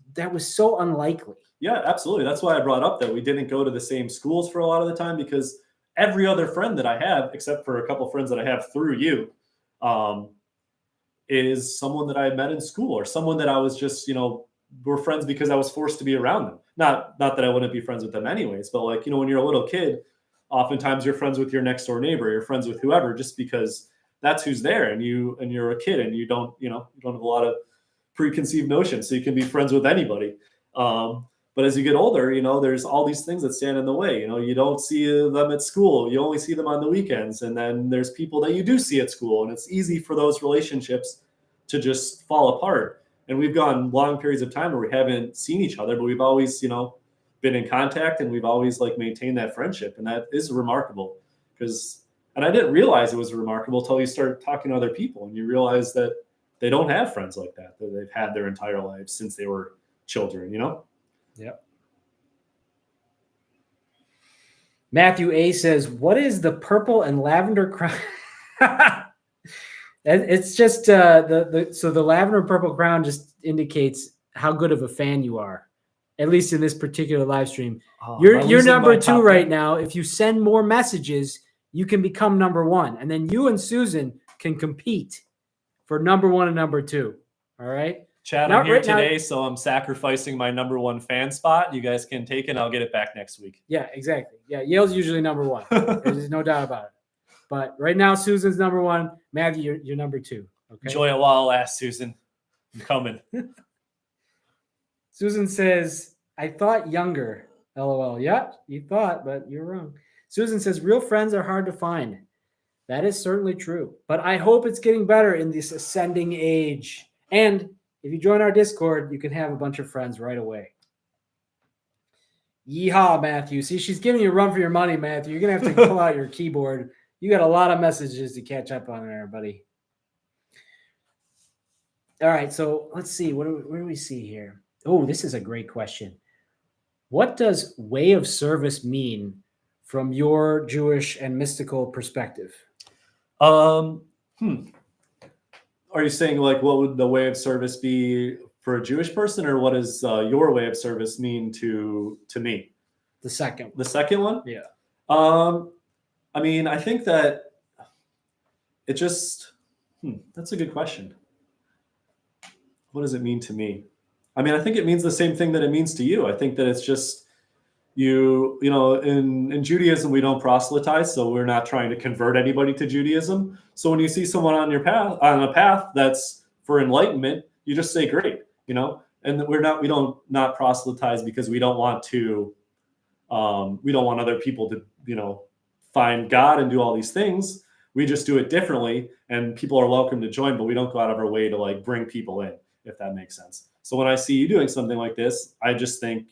so unlikely. Yeah, absolutely. That's why I brought up that we didn't go to the same schools for a lot of the time, because every other friend that I have, except for a couple friends that I have through you, is someone that I met in school, or someone that I was just, we're friends because I was forced to be around them. Not that I wouldn't be friends with them anyways, but like, when you're a little kid, oftentimes you're friends with your next door neighbor, you're friends with whoever, just because that's who's there, and you're a kid, and you don't have a lot of preconceived notions, so you can be friends with anybody. But as you get older, there's all these things that stand in the way. You don't see them at school. You only see them on the weekends. And then there's people that you do see at school. And it's easy for those relationships to just fall apart. And we've gone long periods of time where we haven't seen each other, but we've always, been in contact, and we've always like maintained that friendship. And that is remarkable, and I didn't realize it was remarkable until you start talking to other people and you realize that they don't have friends like that they've had their entire lives since they were children, Yep. Matthew A says, "What is the purple and lavender crown?" It's just so the lavender purple crown just indicates how good of a fan you are, at least in this particular live stream. You're number 2 right now. If you send more messages, you can become number 1, and then you and Susan can compete for number 1 and number 2. All right. Chad, I'm here today, so I'm sacrificing my number 1 fan spot. You guys can take it. I'll get it back next week. Yeah, exactly. Yeah, Yale's usually number 1. There's no doubt about it. But right now, Susan's number 1. Matthew, you're number 2. Okay. Enjoy it while it lasts, Susan. I'm coming. Susan says, "I thought younger." LOL. Yeah, you thought, but you're wrong. Susan says, "Real friends are hard to find." That is certainly true. But I hope it's getting better in this ascending age. And if you join our Discord, you can have a bunch of friends right away. Yeehaw, Matthew. See, she's giving you a run for your money, Matthew. You're going to have to pull out your keyboard. You got a lot of messages to catch up on there, buddy. All right, so let's see. Where do we see here? Oh, this is a great question. What does way of service mean from your Jewish and mystical perspective? Are you saying like what would the way of service be for a Jewish person, or what does your way of service mean to me? The second one? Yeah. I mean, I think that it just that's a good question. What does it mean to me? I mean, I think it means the same thing that it means to you. I think that it's just in Judaism, we don't proselytize, so we're not trying to convert anybody to Judaism. So when you see someone on a path that's for enlightenment, you just say, great, and we don't proselytize because we don't want other people to, find God and do all these things. We just do it differently, and people are welcome to join, but we don't go out of our way to like bring people in, if that makes sense. So when I see you doing something like this, I just think,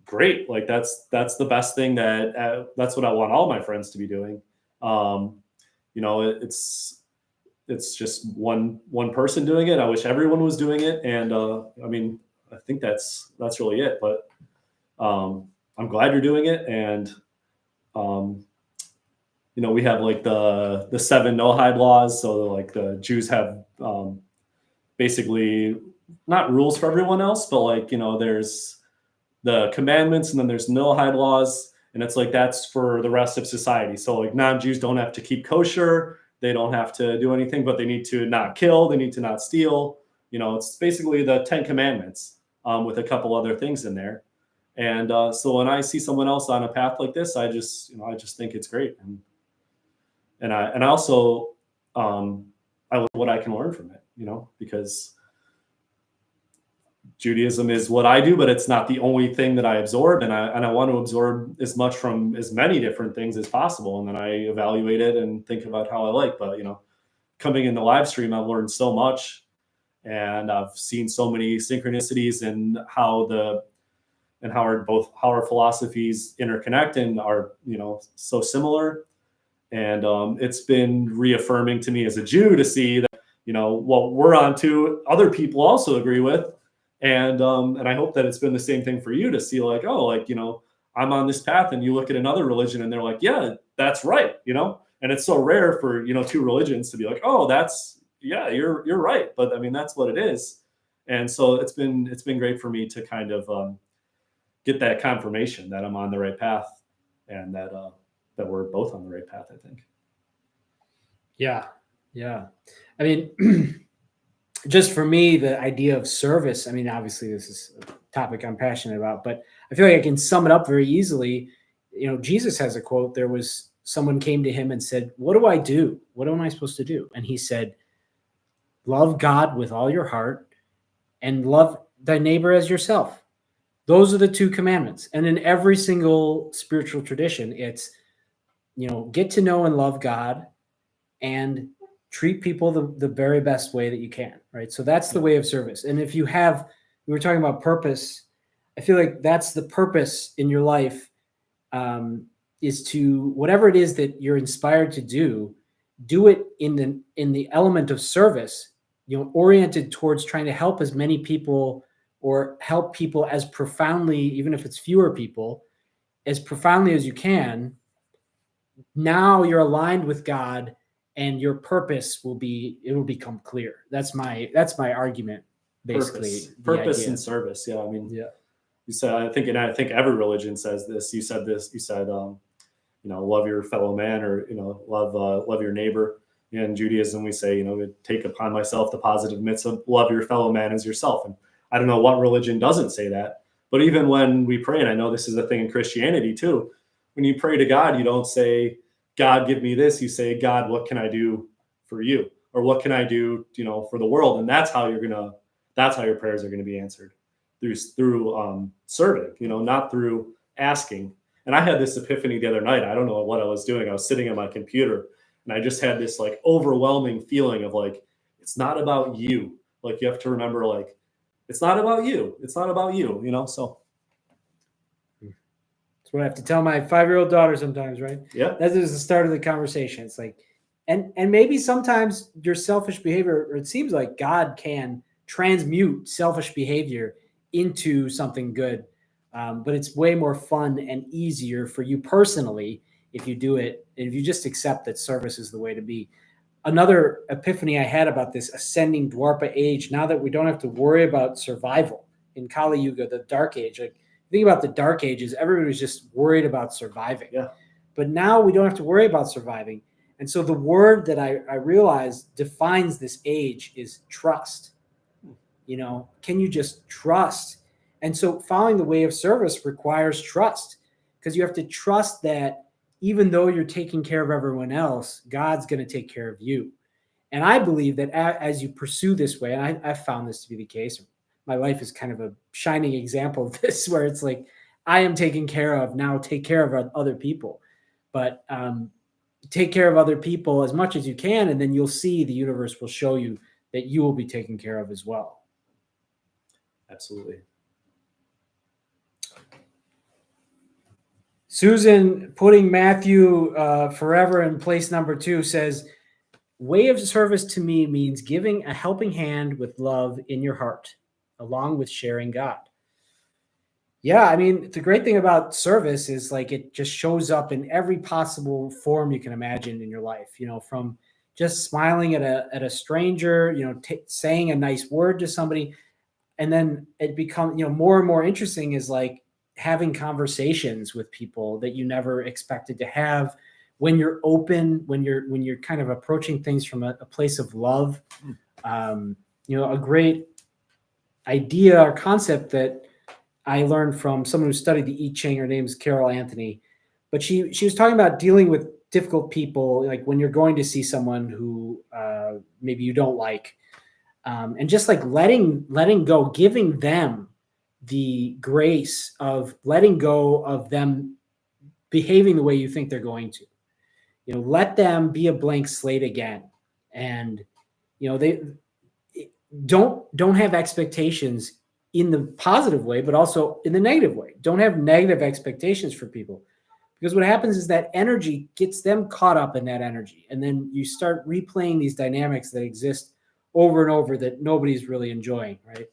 great. Like that's the best thing that's what I want all my friends to be doing. It's just one person doing it. I wish everyone was doing it. And I mean, I think that's really it, but I'm glad you're doing it. And we have like the 7 Noahide laws. So like the Jews have basically not rules for everyone else, but like, there's the commandments, and then there's Noahide laws, and it's like that's for the rest of society. So like non-Jews don't have to keep kosher, they don't have to do anything, but they need to not kill, they need to not steal. It's basically the 10 commandments with a couple other things in there. And so when I see someone else on a path like this, I just think it's great, and I also I love what I can learn from it, because Judaism is what I do, but it's not the only thing that I absorb, and I want to absorb as much from as many different things as possible, and then I evaluate it and think about how I like. But coming in the live stream, I've learned so much, and I've seen so many synchronicities and how our philosophies interconnect and are so similar, and it's been reaffirming to me as a Jew to see that what we're onto, other people also agree with. And I hope that it's been the same thing for you to see like, oh, like, I'm on this path, and you look at another religion and they're like, yeah, that's right. And it's so rare for, 2 religions to be like, oh, you're right. But I mean, that's what it is. And so it's been great for me to kind of get that confirmation that I'm on the right path, and that we're both on the right path, I think. Yeah. I mean, just for me, the idea of service, I mean, obviously this is a topic I'm passionate about, but I feel like I can sum it up very easily. You know, Jesus has a quote. There was someone came to him and said, "What do I do? What am I supposed to do?" And he said, "Love God with all your heart and love thy neighbor as yourself." Those are the two commandments. And in every single spiritual tradition, it's, you know, get to know and love God and treat people the very best way that you can, right? So that's the way of service. And if you have, we were talking about purpose, I feel like that's the purpose in your life, is to, whatever it is that you're inspired to do it in the element of service, you know, oriented towards trying to help as many people, or help people as profoundly, even if it's fewer people, as profoundly as you can. Now you're aligned with God, and your purpose will become clear. That's my argument, basically. Purpose and service. Yeah, I mean, yeah. You said, I think every religion says this. You said this. You said, you know, love your fellow man, or, you know, love your neighbor. In Judaism, we say, you know, take upon myself the positive mitzvah, love your fellow man as yourself. And I don't know what religion doesn't say that, but even when we pray, and I know this is a thing in Christianity too, when you pray to God, you don't say, "God, give me this." You say, "God, what can I do for you?" Or "What can I do, you know, for the world?" And that's how your prayers are going to be answered, through serving, you know, not through asking. And I had this epiphany the other night. I don't know what I was doing. I was sitting at my computer, and I just had this like overwhelming feeling of like, it's not about you. Like, you have to remember, like, it's not about you. It's not about you, you know? So that's what I have to tell my 5-year-old daughter sometimes, right? Yeah. That is the start of the conversation. It's like, and maybe sometimes your selfish behavior, or it seems like God can transmute selfish behavior into something good. But it's way more fun and easier for you personally if you do it, if you just accept that service is the way to be. Another epiphany I had about this ascending Dwarpa age, now that we don't have to worry about survival in Kali Yuga, the Dark Age. Like, think about the Dark Ages, everybody was just worried about surviving. Yeah. But now we don't have to worry about surviving. And so the word that I realized defines this age is trust. You know, can you just trust? And so following the way of service requires trust, because you have to trust that even though you're taking care of everyone else, God's going to take care of you. And I believe that as you pursue this way, and I've found this to be the case, my life is kind of a shining example of this, where it's like, I am taken care of, now take care of other people. But take care of other people as much as you can, and then you'll see the universe will show you that you will be taken care of as well. Absolutely. Susan, putting Matthew forever in place number 2, says, way of service to me means giving a helping hand with love in your heart, along with sharing God. Yeah, I mean, the great thing about service is, like, it just shows up in every possible form you can imagine in your life, you know, from just smiling at a stranger, you know, saying a nice word to somebody. And then it becomes, you know, more and more interesting is like having conversations with people that you never expected to have, when you're open, when you're kind of approaching things from a place of love. You know, a great idea or concept that I learned from someone who studied the I Ching. Her name is Carol Anthony, but she was talking about dealing with difficult people, like when you're going to see someone who maybe you don't like. And just like letting go, giving them the grace of letting go of them behaving the way you think they're going to, you know, let them be a blank slate again. And, you know, they don't have expectations in the positive way, but also in the negative way. Don't have negative expectations for people, because what happens is that energy gets them caught up in that energy. And then you start replaying these dynamics that exist over and over that nobody's really enjoying, right?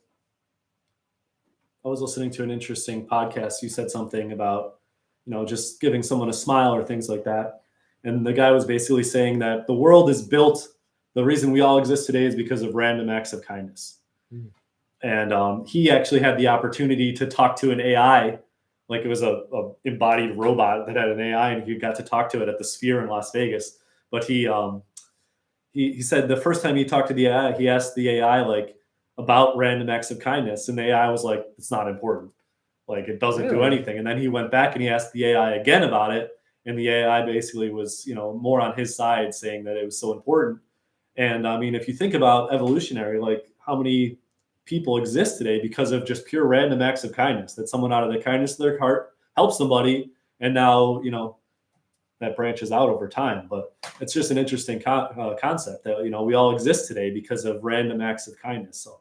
I was listening to an interesting podcast. You said something about, you know, just giving someone a smile or things like that. And the guy was basically saying that the world is built, the reason we all exist today is because of random acts of kindness. And he actually had the opportunity to talk to an AI, like it was a embodied robot that had an AI, and he got to talk to it at the Sphere in Las Vegas. But he said the first time he talked to the AI, he asked the AI like about random acts of kindness, and the AI was like, "It's not important. Like it doesn't do Really? anything." And then he went back and he asked the AI again about it, and the AI basically was, more on his side, saying that it was so important. And I mean, if you think about evolutionary, like how many people exist today because of just pure random acts of kindness, that someone out of the kindness of their heart helps somebody, and now that branches out over time. But it's just an interesting concept that we all exist today because of random acts of kindness. So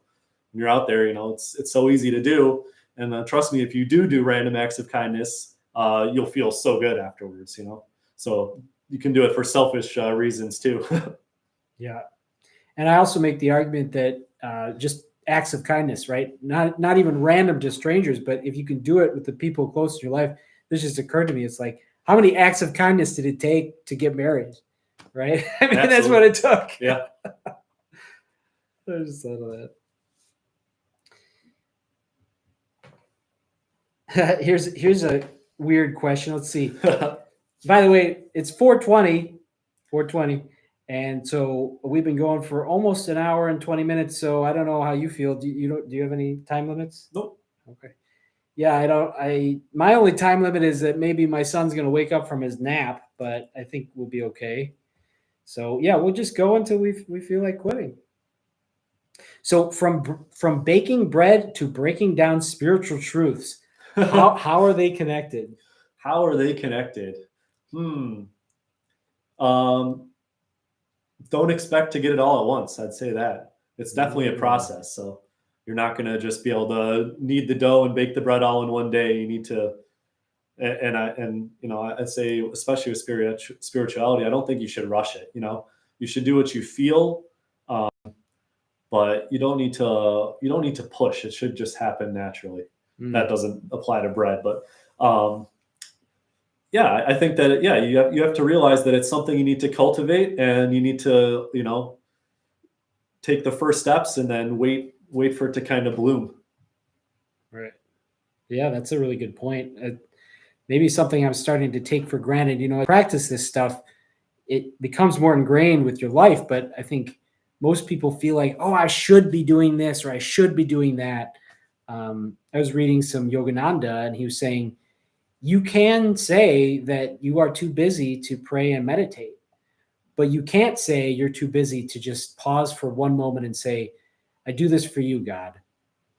when you're out there, it's so easy to do, and trust me, if you do random acts of kindness, you'll feel so good afterwards. So you can do it for selfish reasons too. Yeah. And I also make the argument that just acts of kindness, right? Not even random to strangers, but if you can do it with the people close to your life. This just occurred to me. It's like, how many acts of kindness did it take to get married? Right? I mean, that's what it took. Yeah. I just thought of that. Here's a weird question. Let's see. By the way, it's 4:20, and so we've been going for almost an hour and 20 minutes. So I don't know how you feel. Do you have any time limits? Nope. Okay. Yeah, I don't. My only time limit is that maybe my son's going to wake up from his nap, but I think we'll be okay. So yeah, we'll just go until we feel like quitting. So from baking bread to breaking down spiritual truths, how are they connected? How are they connected? Don't expect to get it all at once. I'd say that it's definitely a process. So you're not going to just be able to knead the dough and bake the bread all in one day. You need to, I'd say, especially with spirituality, I don't think you should rush it. You should do what you feel, but you don't need to push. It should just happen naturally. That doesn't apply to bread, but yeah, I think that you have to realize that it's something you need to cultivate, and you need to take the first steps, and then wait for it to kind of bloom. Right. Yeah, that's a really good point. Maybe something I'm starting to take for granted. I practice this stuff, it becomes more ingrained with your life. But I think most people feel like, oh, I should be doing this or I should be doing that. I was reading some Yogananda, and he was saying, you can say that you are too busy to pray and meditate, but you can't say you're too busy to just pause for one moment and say, I do this for you, God.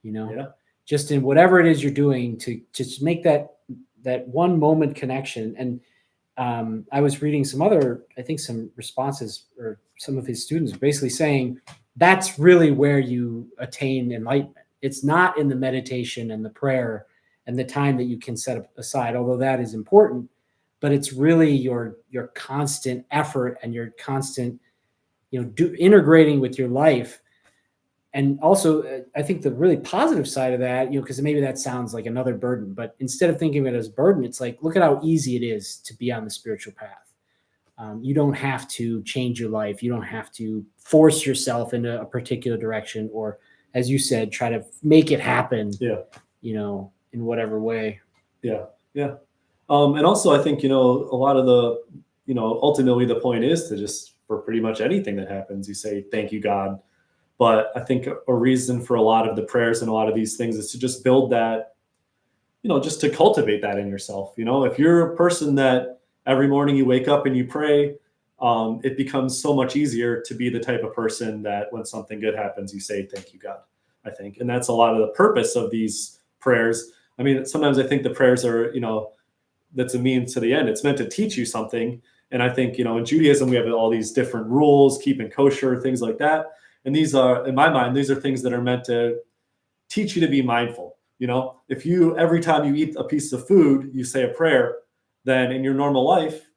Yeah. Just in whatever it is you're doing, to just make that one moment connection. And I was reading some responses, or some of his students basically saying that's really where you attain enlightenment. It's not in the meditation and the prayer and the time that you can set aside, although that is important, but it's really your constant effort and your constant, integrating with your life. And also, I think the really positive side of that, because maybe that sounds like another burden, but instead of thinking of it as burden, it's like, look at how easy it is to be on the spiritual path. You don't have to change your life. You don't have to force yourself into a particular direction, or, as you said, try to make it happen. Yeah. In whatever way. Yeah. Yeah. And also, I think, a lot of the, ultimately the point is to just, for pretty much anything that happens, you say, thank you, God. But I think a reason for a lot of the prayers and a lot of these things is to just build that, just to cultivate that in yourself. If you're a person that every morning you wake up and you pray, it becomes so much easier to be the type of person that when something good happens, you say, thank you, God, I think. And that's a lot of the purpose of these prayers. I mean, sometimes I think the prayers are, that's a means to the end. It's meant to teach you something. And I think, in Judaism, we have all these different rules, keeping kosher, things like that. And these are, in my mind, these are things that are meant to teach you to be mindful. If you, every time you eat a piece of food, you say a prayer, then in your normal life,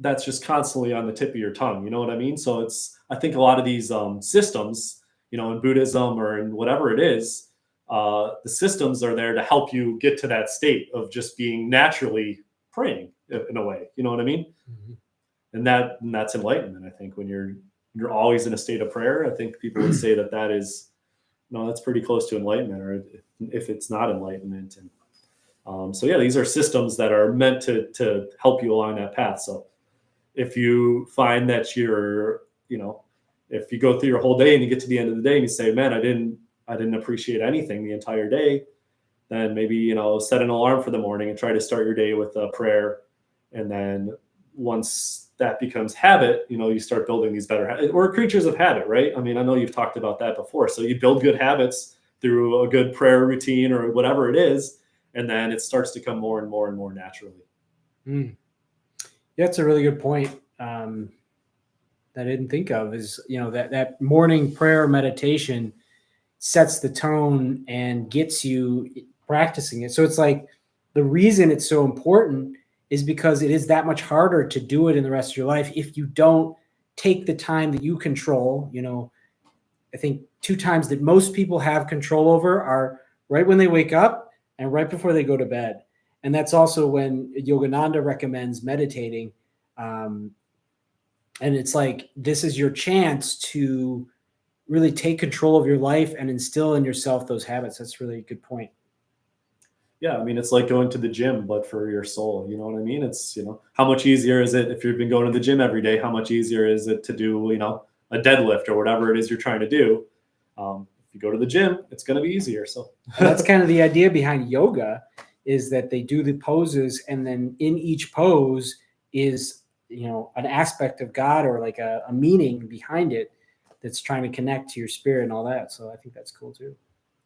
that's just constantly on the tip of your tongue. You know what I mean? So I think a lot of these systems, in Buddhism or in whatever it is, the systems are there to help you get to that state of just being naturally praying in a way. You know what I mean? Mm-hmm. And that's enlightenment. I think when you're always in a state of prayer, I think people would say that is no, that's pretty close to enlightenment, or if it's not enlightenment. And so yeah, these are systems that are meant to help you along that path. So if you find that you're, if you go through your whole day and you get to the end of the day and you say, man, I didn't appreciate anything the entire day, then maybe, set an alarm for the morning and try to start your day with a prayer. And then once that becomes habit, you start building these better habits. We're creatures of habit, right? I mean, I know you've talked about that before. So you build good habits through a good prayer routine or whatever it is, and then it starts to come more and more and more naturally. Yeah, that's a really good point. That I didn't think of is, that morning prayer meditation sets the tone and gets you practicing it. So it's like the reason it's so important is because it is that much harder to do it in the rest of your life if you don't take the time that you control. I think 2 times that most people have control over are right when they wake up and right before they go to bed. And that's also when Yogananda recommends meditating. And it's like, this is your chance to really take control of your life and instill in yourself those habits. That's really a good point. Yeah, I mean, it's like going to the gym, but for your soul. You know what I mean? It's, how much easier is it if you've been going to the gym every day? How much easier is it to do, a deadlift or whatever it is you're trying to do? If you go to the gym, it's going to be easier. So and that's kind of the idea behind yoga, is that they do the poses, and then in each pose is, an aspect of God or like a meaning behind it that's trying to connect to your spirit and all that. So I think that's cool too.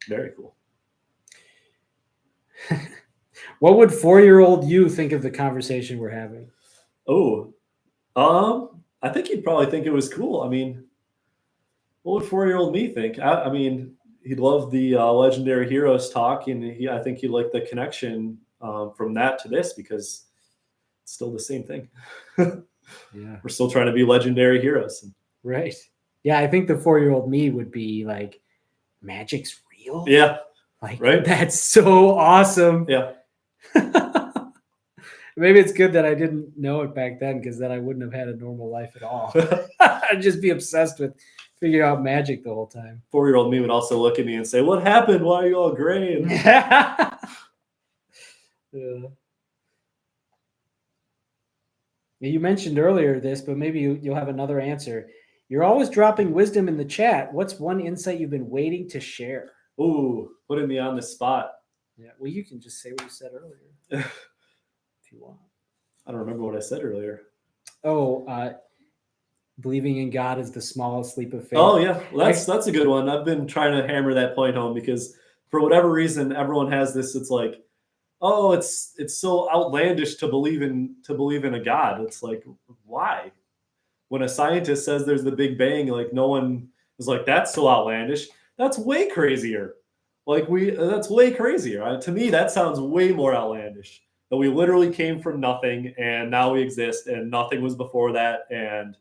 Very cool. What would 4-year-old you think of the conversation we're having? Oh, I think he'd probably think it was cool. I mean, what would 4-year-old me think? I mean, he'd love the Legendary Heroes talk, and I think he'd like the connection from that to this, because it's still the same thing. Yeah, we're still trying to be legendary heroes. Right. Yeah, I think the 4-year-old me would be like, magic's real? Yeah. Like, right? That's so awesome. Yeah. Maybe it's good that I didn't know it back then, because then I wouldn't have had a normal life at all. I'd just be obsessed with figuring out magic the whole time. 4-year-old me would also look at me and say, "What happened? Why are you all gray?" Yeah. You mentioned earlier this, but maybe you'll have another answer. You're always dropping wisdom in the chat. What's one insight you've been waiting to share? Ooh, putting me on the spot. Yeah, well, you can just say what you said earlier if you want. I don't remember what I said earlier. Oh, believing in God is the smallest leap of faith. Oh yeah, well, that's a good one. I've been trying to hammer that point home, because for whatever reason, everyone has this. It's like, oh, it's so outlandish to believe in a God. It's like, why? When a scientist says there's the Big Bang, like, no one is like, that's so outlandish. That's way crazier. That's way crazier. To me, that sounds way more outlandish. That we literally came from nothing and now we exist, and nothing was before that. And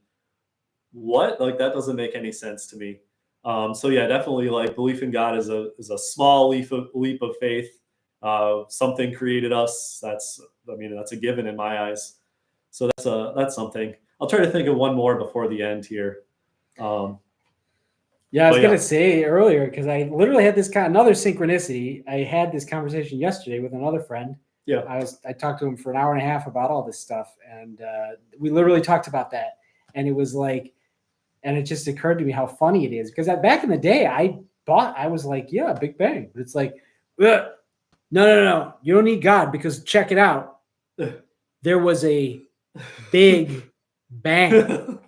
what? Like, that doesn't make any sense to me. So yeah, definitely, like, belief in God is a small leap of faith. Something created us. That's a given in my eyes. So that's something. I'll try to think of one more before the end here. Yeah, I was gonna say earlier, because I literally had another synchronicity. I had this conversation yesterday with another friend. Yeah, I talked to him for an hour and a half about all this stuff, and we literally talked about that. And it was like, and it just occurred to me how funny it is, because back in the day, I was like, yeah, Big Bang. But it's like, no, you don't need God, because check it out. There was a Big Bang,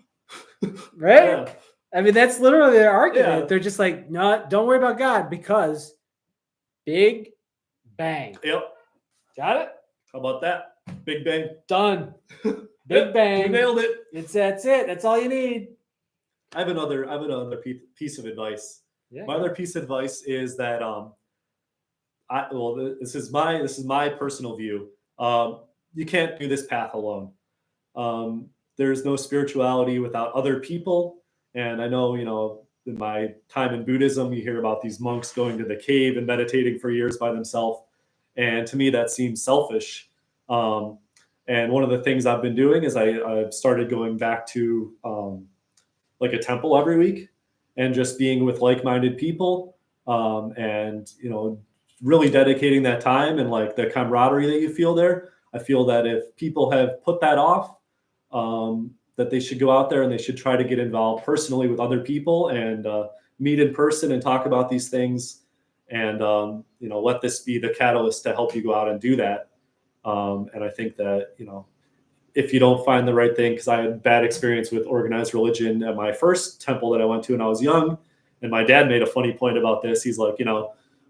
right? Yeah. I mean, that's literally their argument. Yeah. They're just like, no, don't worry about God, because Big Bang. Yep. Got it? How about that? Big Bang. Done. Big Bang. You nailed it. That's it. That's all you need. I have another piece of advice. Yeah. My other piece of advice is that this is my personal view. You can't do this path alone. There's no spirituality without other people. And I know, in my time in Buddhism, you hear about these monks going to the cave and meditating for years by themselves. And to me, that seems selfish. And one of the things I've been doing is I've started going back to like a temple every week and just being with like-minded people. and really dedicating that time and like the camaraderie that you feel there. I feel that if people have put that off, that they should go out there and they should try to get involved personally with other people and meet in person and talk about these things, and let this be the catalyst to help you go out and do that. And I think that if you don't find the right thing, because I had bad experience with organized religion at my first temple that I went to when I was young, and my dad made a funny point about this. He's like,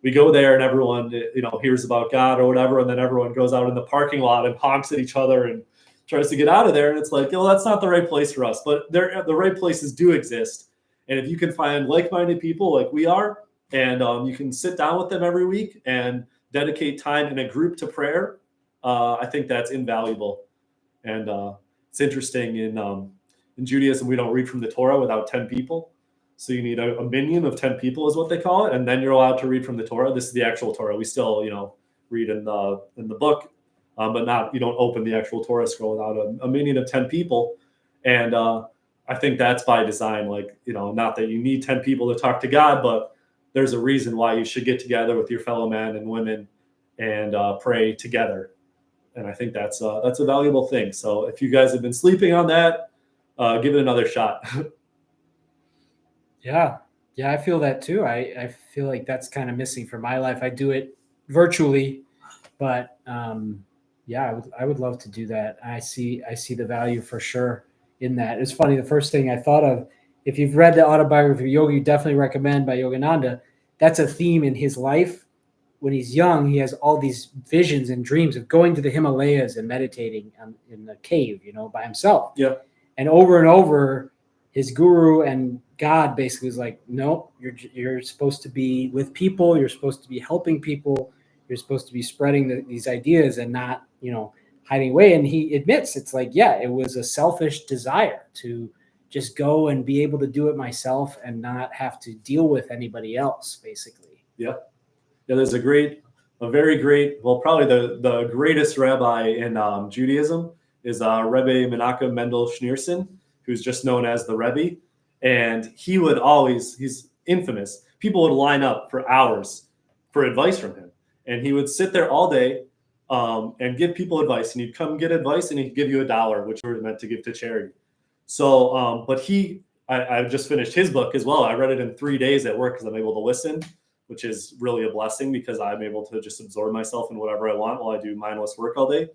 we go there and everyone hears about God or whatever, and then everyone goes out in the parking lot and honks at each other and tries to get out of there. And it's like, that's not the right place for us. But the right places do exist. And if you can find like-minded people like we are, and you can sit down with them every week and dedicate time in a group to prayer, I think that's invaluable. And it's interesting in Judaism, we don't read from the Torah without 10 people. So you need a minion of 10 people is what they call it. And then you're allowed to read from the Torah. This is the actual Torah. We still, read in the book, but you don't open the actual Torah scroll without a minion of 10 people. And I think that's by design, not that you need 10 people to talk to God, but there's a reason why you should get together with your fellow men and women and pray together. And I think that's a valuable thing. So if you guys have been sleeping on that, give it another shot. Yeah, I feel that too. I feel like that's kind of missing from my life. I do it virtually, but I would love to do that. I see the value for sure in that. It's funny. The first thing I thought of, if you've read the autobiography of Yogi, definitely recommend by Yogananda. That's a theme in his life. When he's young, he has all these visions and dreams of going to the Himalayas and meditating in the cave, by himself. Yeah. And over, his guru and God basically was like, no, you're supposed to be with people. You're supposed to be helping people. You're supposed to be spreading these ideas and not, hiding away. And he admits it's like, it was a selfish desire to just go and be able to do it myself and not have to deal with anybody else, basically. Yeah. Yeah, there's a very great, well, probably the greatest rabbi in Judaism is Rebbe Menachem Mendel Schneerson, who's just known as the Rebbe. And he's infamous. People would line up for hours for advice from him. And he would sit there all day and give people advice. And he'd come get advice and he'd give you $1, which were meant to give to charity. So, but I just finished his book as well. I read it in 3 days at work because I'm able to listen, which is really a blessing because I'm able to just absorb myself in whatever I want while I do mindless work all day.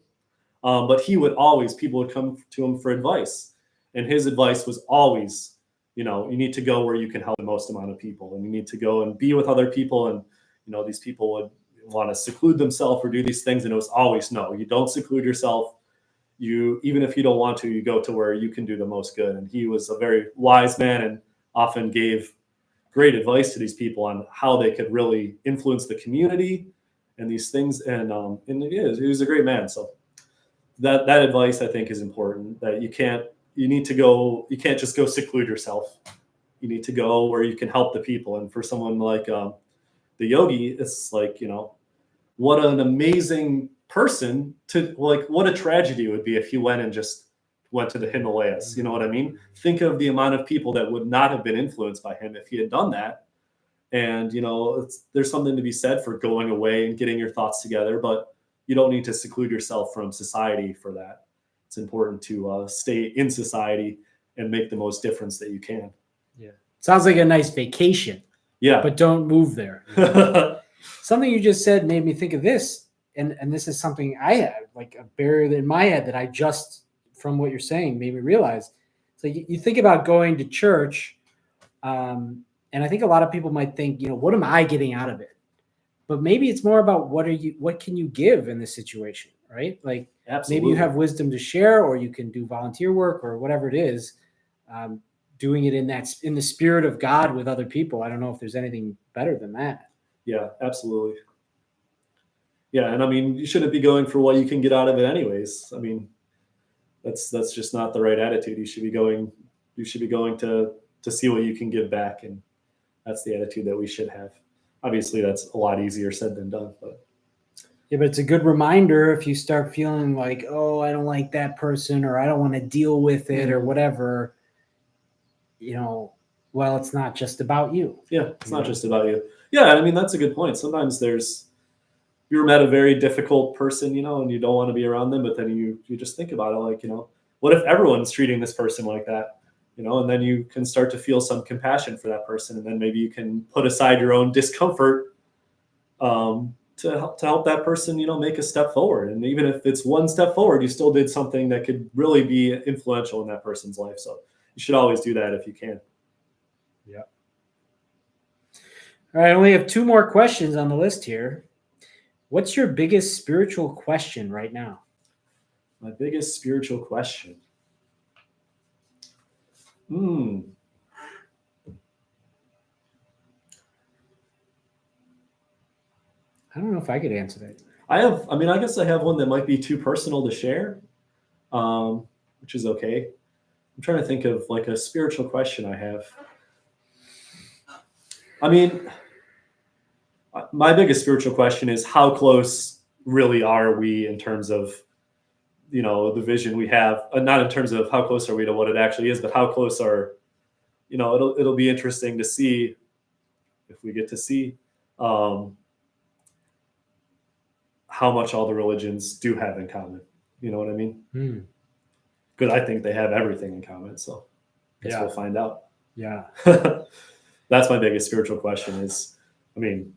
But people would come to him for advice. And his advice was always, you need to go where you can help the most amount of people. And you need to go and be with other people. And, these people would want to seclude themselves or do these things. And it was always, no, you don't seclude yourself. Even if you don't want to, you go to where you can do the most good. And he was a very wise man and often gave great advice to these people on how they could really influence the community and these things. And he was a great man. So that advice I think is important, that you can't just go seclude yourself. You need to go where you can help the people. And for someone like the Yogi, it's like, what an amazing person what a tragedy it would be if he went and just went to the Himalayas. You know what I mean? Think of the amount of people that would not have been influenced by him if he had done that. And, there's something to be said for going away and getting your thoughts together, but you don't need to seclude yourself from society for that. It's important to stay in society and make the most difference that you can. Yeah. Sounds like a nice vacation. Yeah. But don't move there. Something you just said made me think of this. And this is something I have, like a barrier in my head that I just, from what you're saying, made me realize. So you think about going to church, and I think a lot of people might think, what am I getting out of it? But maybe it's more about what can you give in this situation, right? Like Absolutely. Maybe you have wisdom to share, or you can do volunteer work or whatever it is, doing it in the spirit of God with other people. I don't know if there's anything better than that. Yeah, absolutely. Yeah, and I mean, you shouldn't be going for what you can get out of it anyways. I mean, that's just not the right attitude. You should be going to see what you can give back, and that's the attitude that we should have. Obviously, that's a lot easier said than done, but yeah, but it's a good reminder if you start feeling like, oh, I don't like that person, or I don't want to deal with it, or whatever. Well, it's not just about you. Yeah, it's not just about you. Yeah, I mean, that's a good point. Sometimes you're met a very difficult person, and you don't want to be around them, but then you just think about it, like, what if everyone's treating this person like that? And then you can start to feel some compassion for that person, and then maybe you can put aside your own discomfort to help that person, make a step forward. And even if it's one step forward, you still did something that could really be influential in that person's life. So you should always do that if you can. Yeah. All right, I only have 2 more questions on the list here. What's your biggest spiritual question right now? My biggest spiritual question. I don't know if I could answer that. I guess I have one that might be too personal to share, which is okay. I'm trying to think of like a spiritual question I have. I mean, my biggest spiritual question is, how close really are we in terms of, the vision we have, not in terms of how close are we to what it actually is, but how close are, it'll be interesting to see if we get to see how much all the religions do have in common. You know what I mean? Good. I think they have everything in common. So I guess we'll find out. Yeah. That's my biggest spiritual question is, I mean,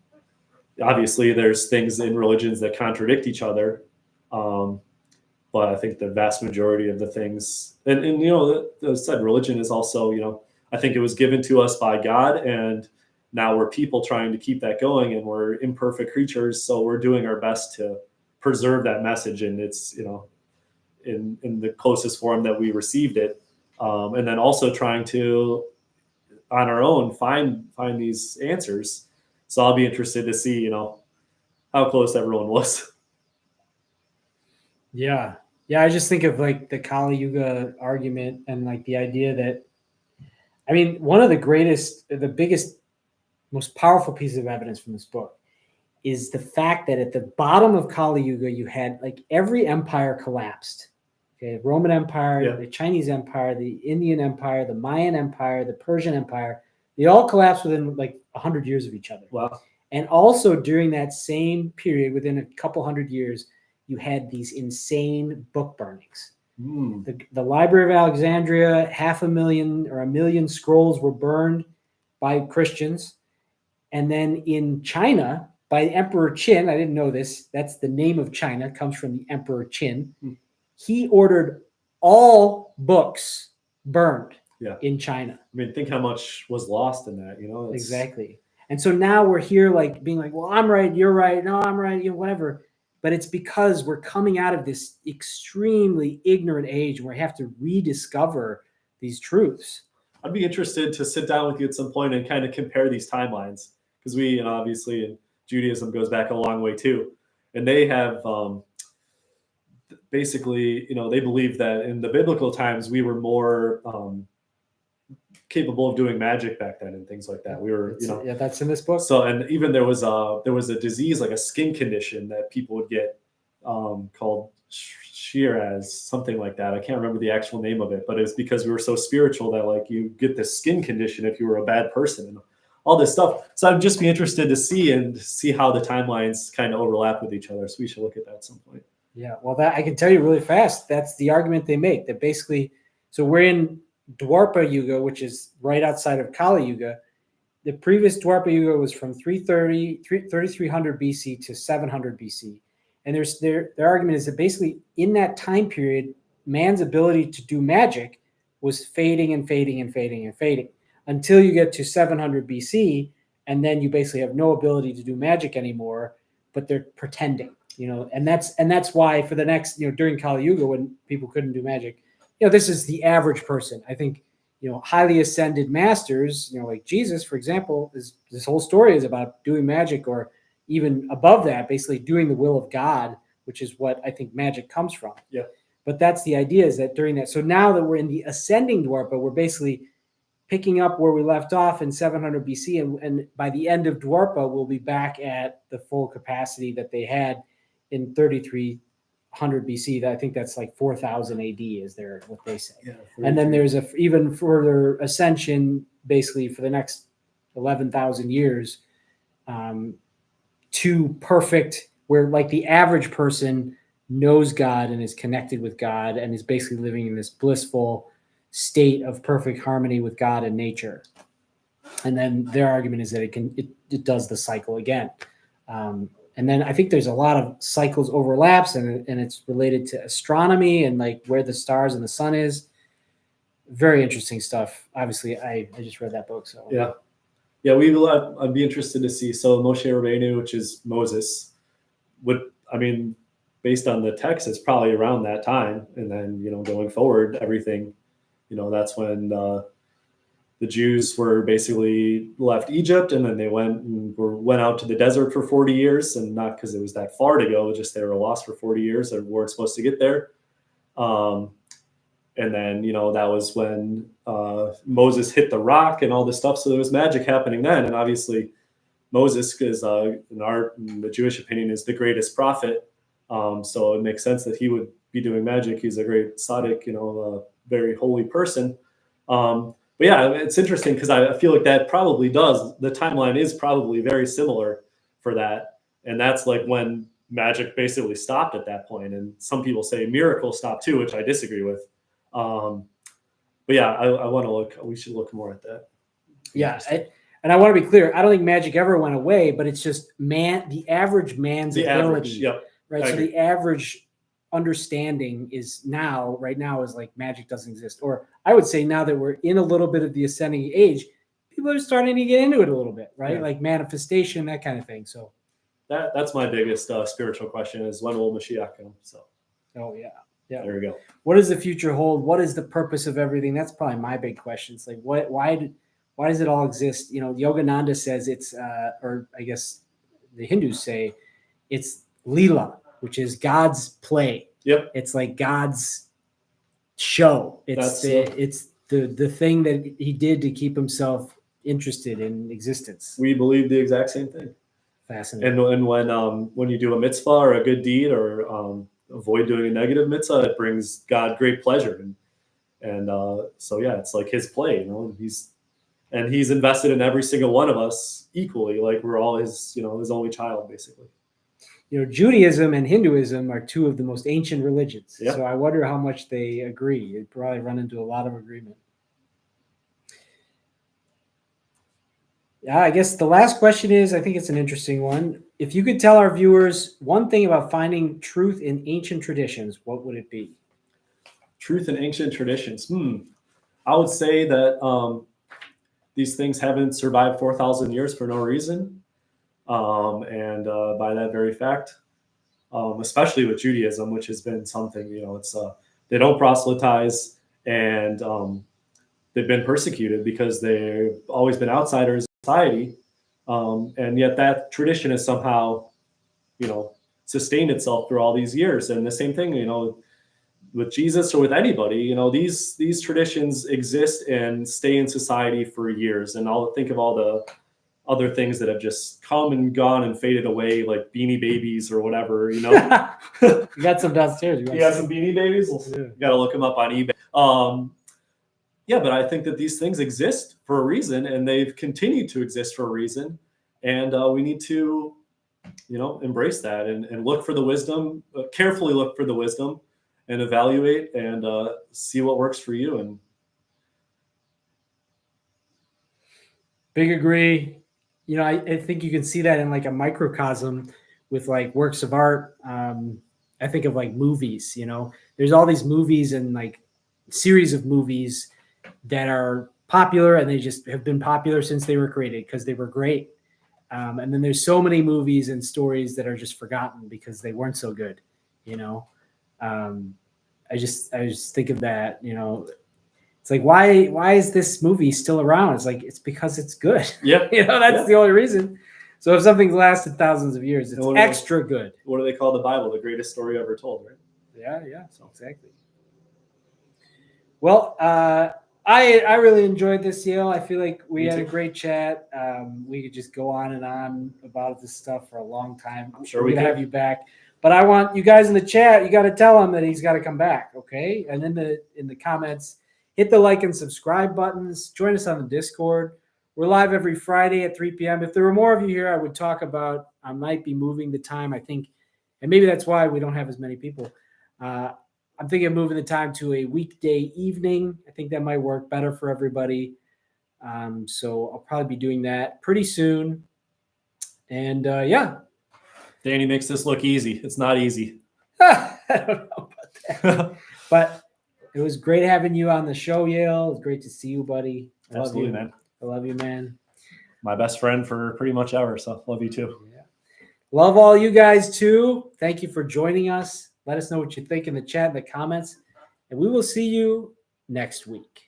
obviously there's things in religions that contradict each other. But I think the vast majority of the things, and as I said, religion is also, I think it was given to us by God, and now we're people trying to keep that going, and we're imperfect creatures. So we're doing our best to preserve that message. And it's, in the closest form that we received it. And then also trying to, on our own, find these answers. So I'll be interested to see, how close everyone was. Yeah. Yeah. I just think of like the Kali Yuga argument and like the idea that, I mean, one of the biggest, most powerful pieces of evidence from this book is the fact that at the bottom of Kali Yuga, you had like every empire collapsed. Okay, Roman Empire, the Chinese Empire, the Indian Empire, the Mayan Empire, the Persian Empire, they all collapsed within like 100 years of each other. Wow. And also during that same period, within a couple hundred years, you had these insane book burnings. The Library of Alexandria, 500,000 or 1 million scrolls were burned by Christians. And then in China, by Emperor Qin, I didn't know this, that's the name of China, comes from the Emperor Qin. He ordered all books burned in China. I mean, think how much was lost in that, Exactly. And so now we're here like being like, well, I'm right, you're right, no, I'm right, whatever. But it's because we're coming out of this extremely ignorant age where we have to rediscover these truths. I'd be interested to sit down with you at some point and kind of compare these timelines, because we, obviously, in Judaism goes back a long way too. And they have basically, they believe that in the biblical times, we were more capable of doing magic back then and things like that. We were, yeah, that's in this book. So, and even there was a disease, like a skin condition that people would get called Shiraz, something like that. I can't remember the actual name of it, but it's because we were so spiritual that like you get this skin condition if you were a bad person and all this stuff. So I'd just be interested to see how the timelines kind of overlap with each other. So we should look at that at some point. Yeah, well, that I can tell you really fast. That's the argument they make. That basically, so we're in Dwarpa Yuga, which is right outside of Kali Yuga. The previous Dwarpa Yuga was from 3300 BC to 700 BC. And their argument is that basically in that time period, man's ability to do magic was fading and fading and fading and fading until you get to 700 BC. And then you basically have no ability to do magic anymore, but they're pretending. And that's why for the next, during Kali Yuga, when people couldn't do magic, this is the average person. I think, highly ascended masters, like Jesus, for example, this whole story is about doing magic, or even above that, basically doing the will of God, which is what I think magic comes from. Yeah. But that's the idea, is that during that. So now that we're in the ascending Dwarpa, we're basically picking up where we left off in 700 BC. And by the end of Dwarpa, we'll be back at the full capacity that they had in 3300 BC. I think that's like 4000 AD is what they say. Yeah, and then there's a even further ascension basically for the next 11,000 years to perfect, where like the average person knows God and is connected with God and is basically living in this blissful state of perfect harmony with God and nature. And then their argument is that it does the cycle again. And then I think there's a lot of cycles overlaps, and it's related to astronomy and like where the stars and the sun is. Very interesting stuff. Obviously, I just read that book. So Yeah. I'd be interested to see. So Moshe Rabbeinu, which is Moses, based on the text, it's probably around that time. And then, going forward, everything, that's when the Jews were basically left Egypt, and then they went out to the desert for 40 years, and not because it was that far to go, just they were lost for 40 years. They weren't supposed to get there. And then, that was when Moses hit the rock and all this stuff. So there was magic happening then. And obviously Moses is, in the Jewish opinion, is the greatest prophet. So it makes sense that he would be doing magic. He's a great tzaddik, a very holy person. But yeah, it's interesting because I feel like that probably does. The timeline is probably very similar for that. And that's like when magic basically stopped at that point. And some people say miracles stopped too, which I disagree with. But yeah, I want to look. We should look more at that. Yeah, and I want to be clear. I don't think magic ever went away, but it's just the average man's ability. Yep, right. So the average understanding is right now is like magic doesn't exist. Or I would say now that we're in a little bit of the ascending age, people are starting to get into it a little bit, right? Yeah. Like manifestation, that kind of thing. So that's my biggest spiritual question is when will Mashiach come? So. Oh yeah. Yeah. There we go. What does the future hold? What is the purpose of everything? That's probably my big question. It's like, why does it all exist? Yogananda says it's, or I guess the Hindus say it's Leela, which is God's play. Yep. It's like God's show. It's the thing that he did to keep himself interested in existence. We believe the exact same thing. Fascinating. And when you do a mitzvah or a good deed or avoid doing a negative mitzvah, it brings God great pleasure. And so yeah, it's like his play, and he's invested in every single one of us equally, like we're all his only child, basically. Judaism and Hinduism are two of the most ancient religions. Yeah. So I wonder how much they agree. They probably run into a lot of agreement. Yeah, I guess the last question is, I think it's an interesting one. If you could tell our viewers one thing about finding truth in ancient traditions, what would it be? Truth in ancient traditions. I would say that these things haven't survived 4,000 years for no reason. And by that very fact, especially with Judaism, which has been something, it's they don't proselytize, and they've been persecuted because they've always been outsiders in society. And yet that tradition has somehow, sustained itself through all these years. And the same thing, with Jesus or with anybody, these traditions exist and stay in society for years. And I'll think of all the other things that have just come and gone and faded away, like Beanie Babies or whatever, You got some downstairs. You got some Beanie Babies? You got to look them up on eBay. Yeah, but I think that these things exist for a reason, and they've continued to exist for a reason. And we need to, embrace that and look for the wisdom, carefully look for the wisdom and evaluate and see what works for you. And big agree. I think you can see that in like a microcosm with like works of art. I think of like movies, there's all these movies and like series of movies that are popular, and they just have been popular since they were created because they were great. And then there's so many movies and stories that are just forgotten because they weren't so good, I just think of that, it's like, why is this movie still around? It's like, it's because it's good. Yeah. That's the only reason. So if something's lasted thousands of years, it's extra good. What do they call the Bible? The greatest story ever told, right? Yeah. So exactly. Well, I really enjoyed this, Yale. I feel like we had a great chat. We could just go on and on about this stuff for a long time. I'm sure we can have you back. But I want you guys in the chat, you got to tell him that he's got to come back, okay? And in the comments, hit the like and subscribe buttons. Join us on the Discord. We're live every Friday at 3 p.m. If there were more of you here, I would talk about, I might be moving the time, I think, and maybe that's why we don't have as many people. I'm thinking of moving the time to a weekday evening. I think that might work better for everybody. So I'll probably be doing that pretty soon. And yeah. Danny makes this look easy. It's not easy. I don't know about that. But it was great having you on the show, Yale. It was great to see you, buddy. I Absolutely, love you. man. I love you, man. My best friend for pretty much ever. So love you too. Yeah. Love all you guys too. Thank you for joining us. Let us know what you think in the chat, in the comments, and we will see you next week.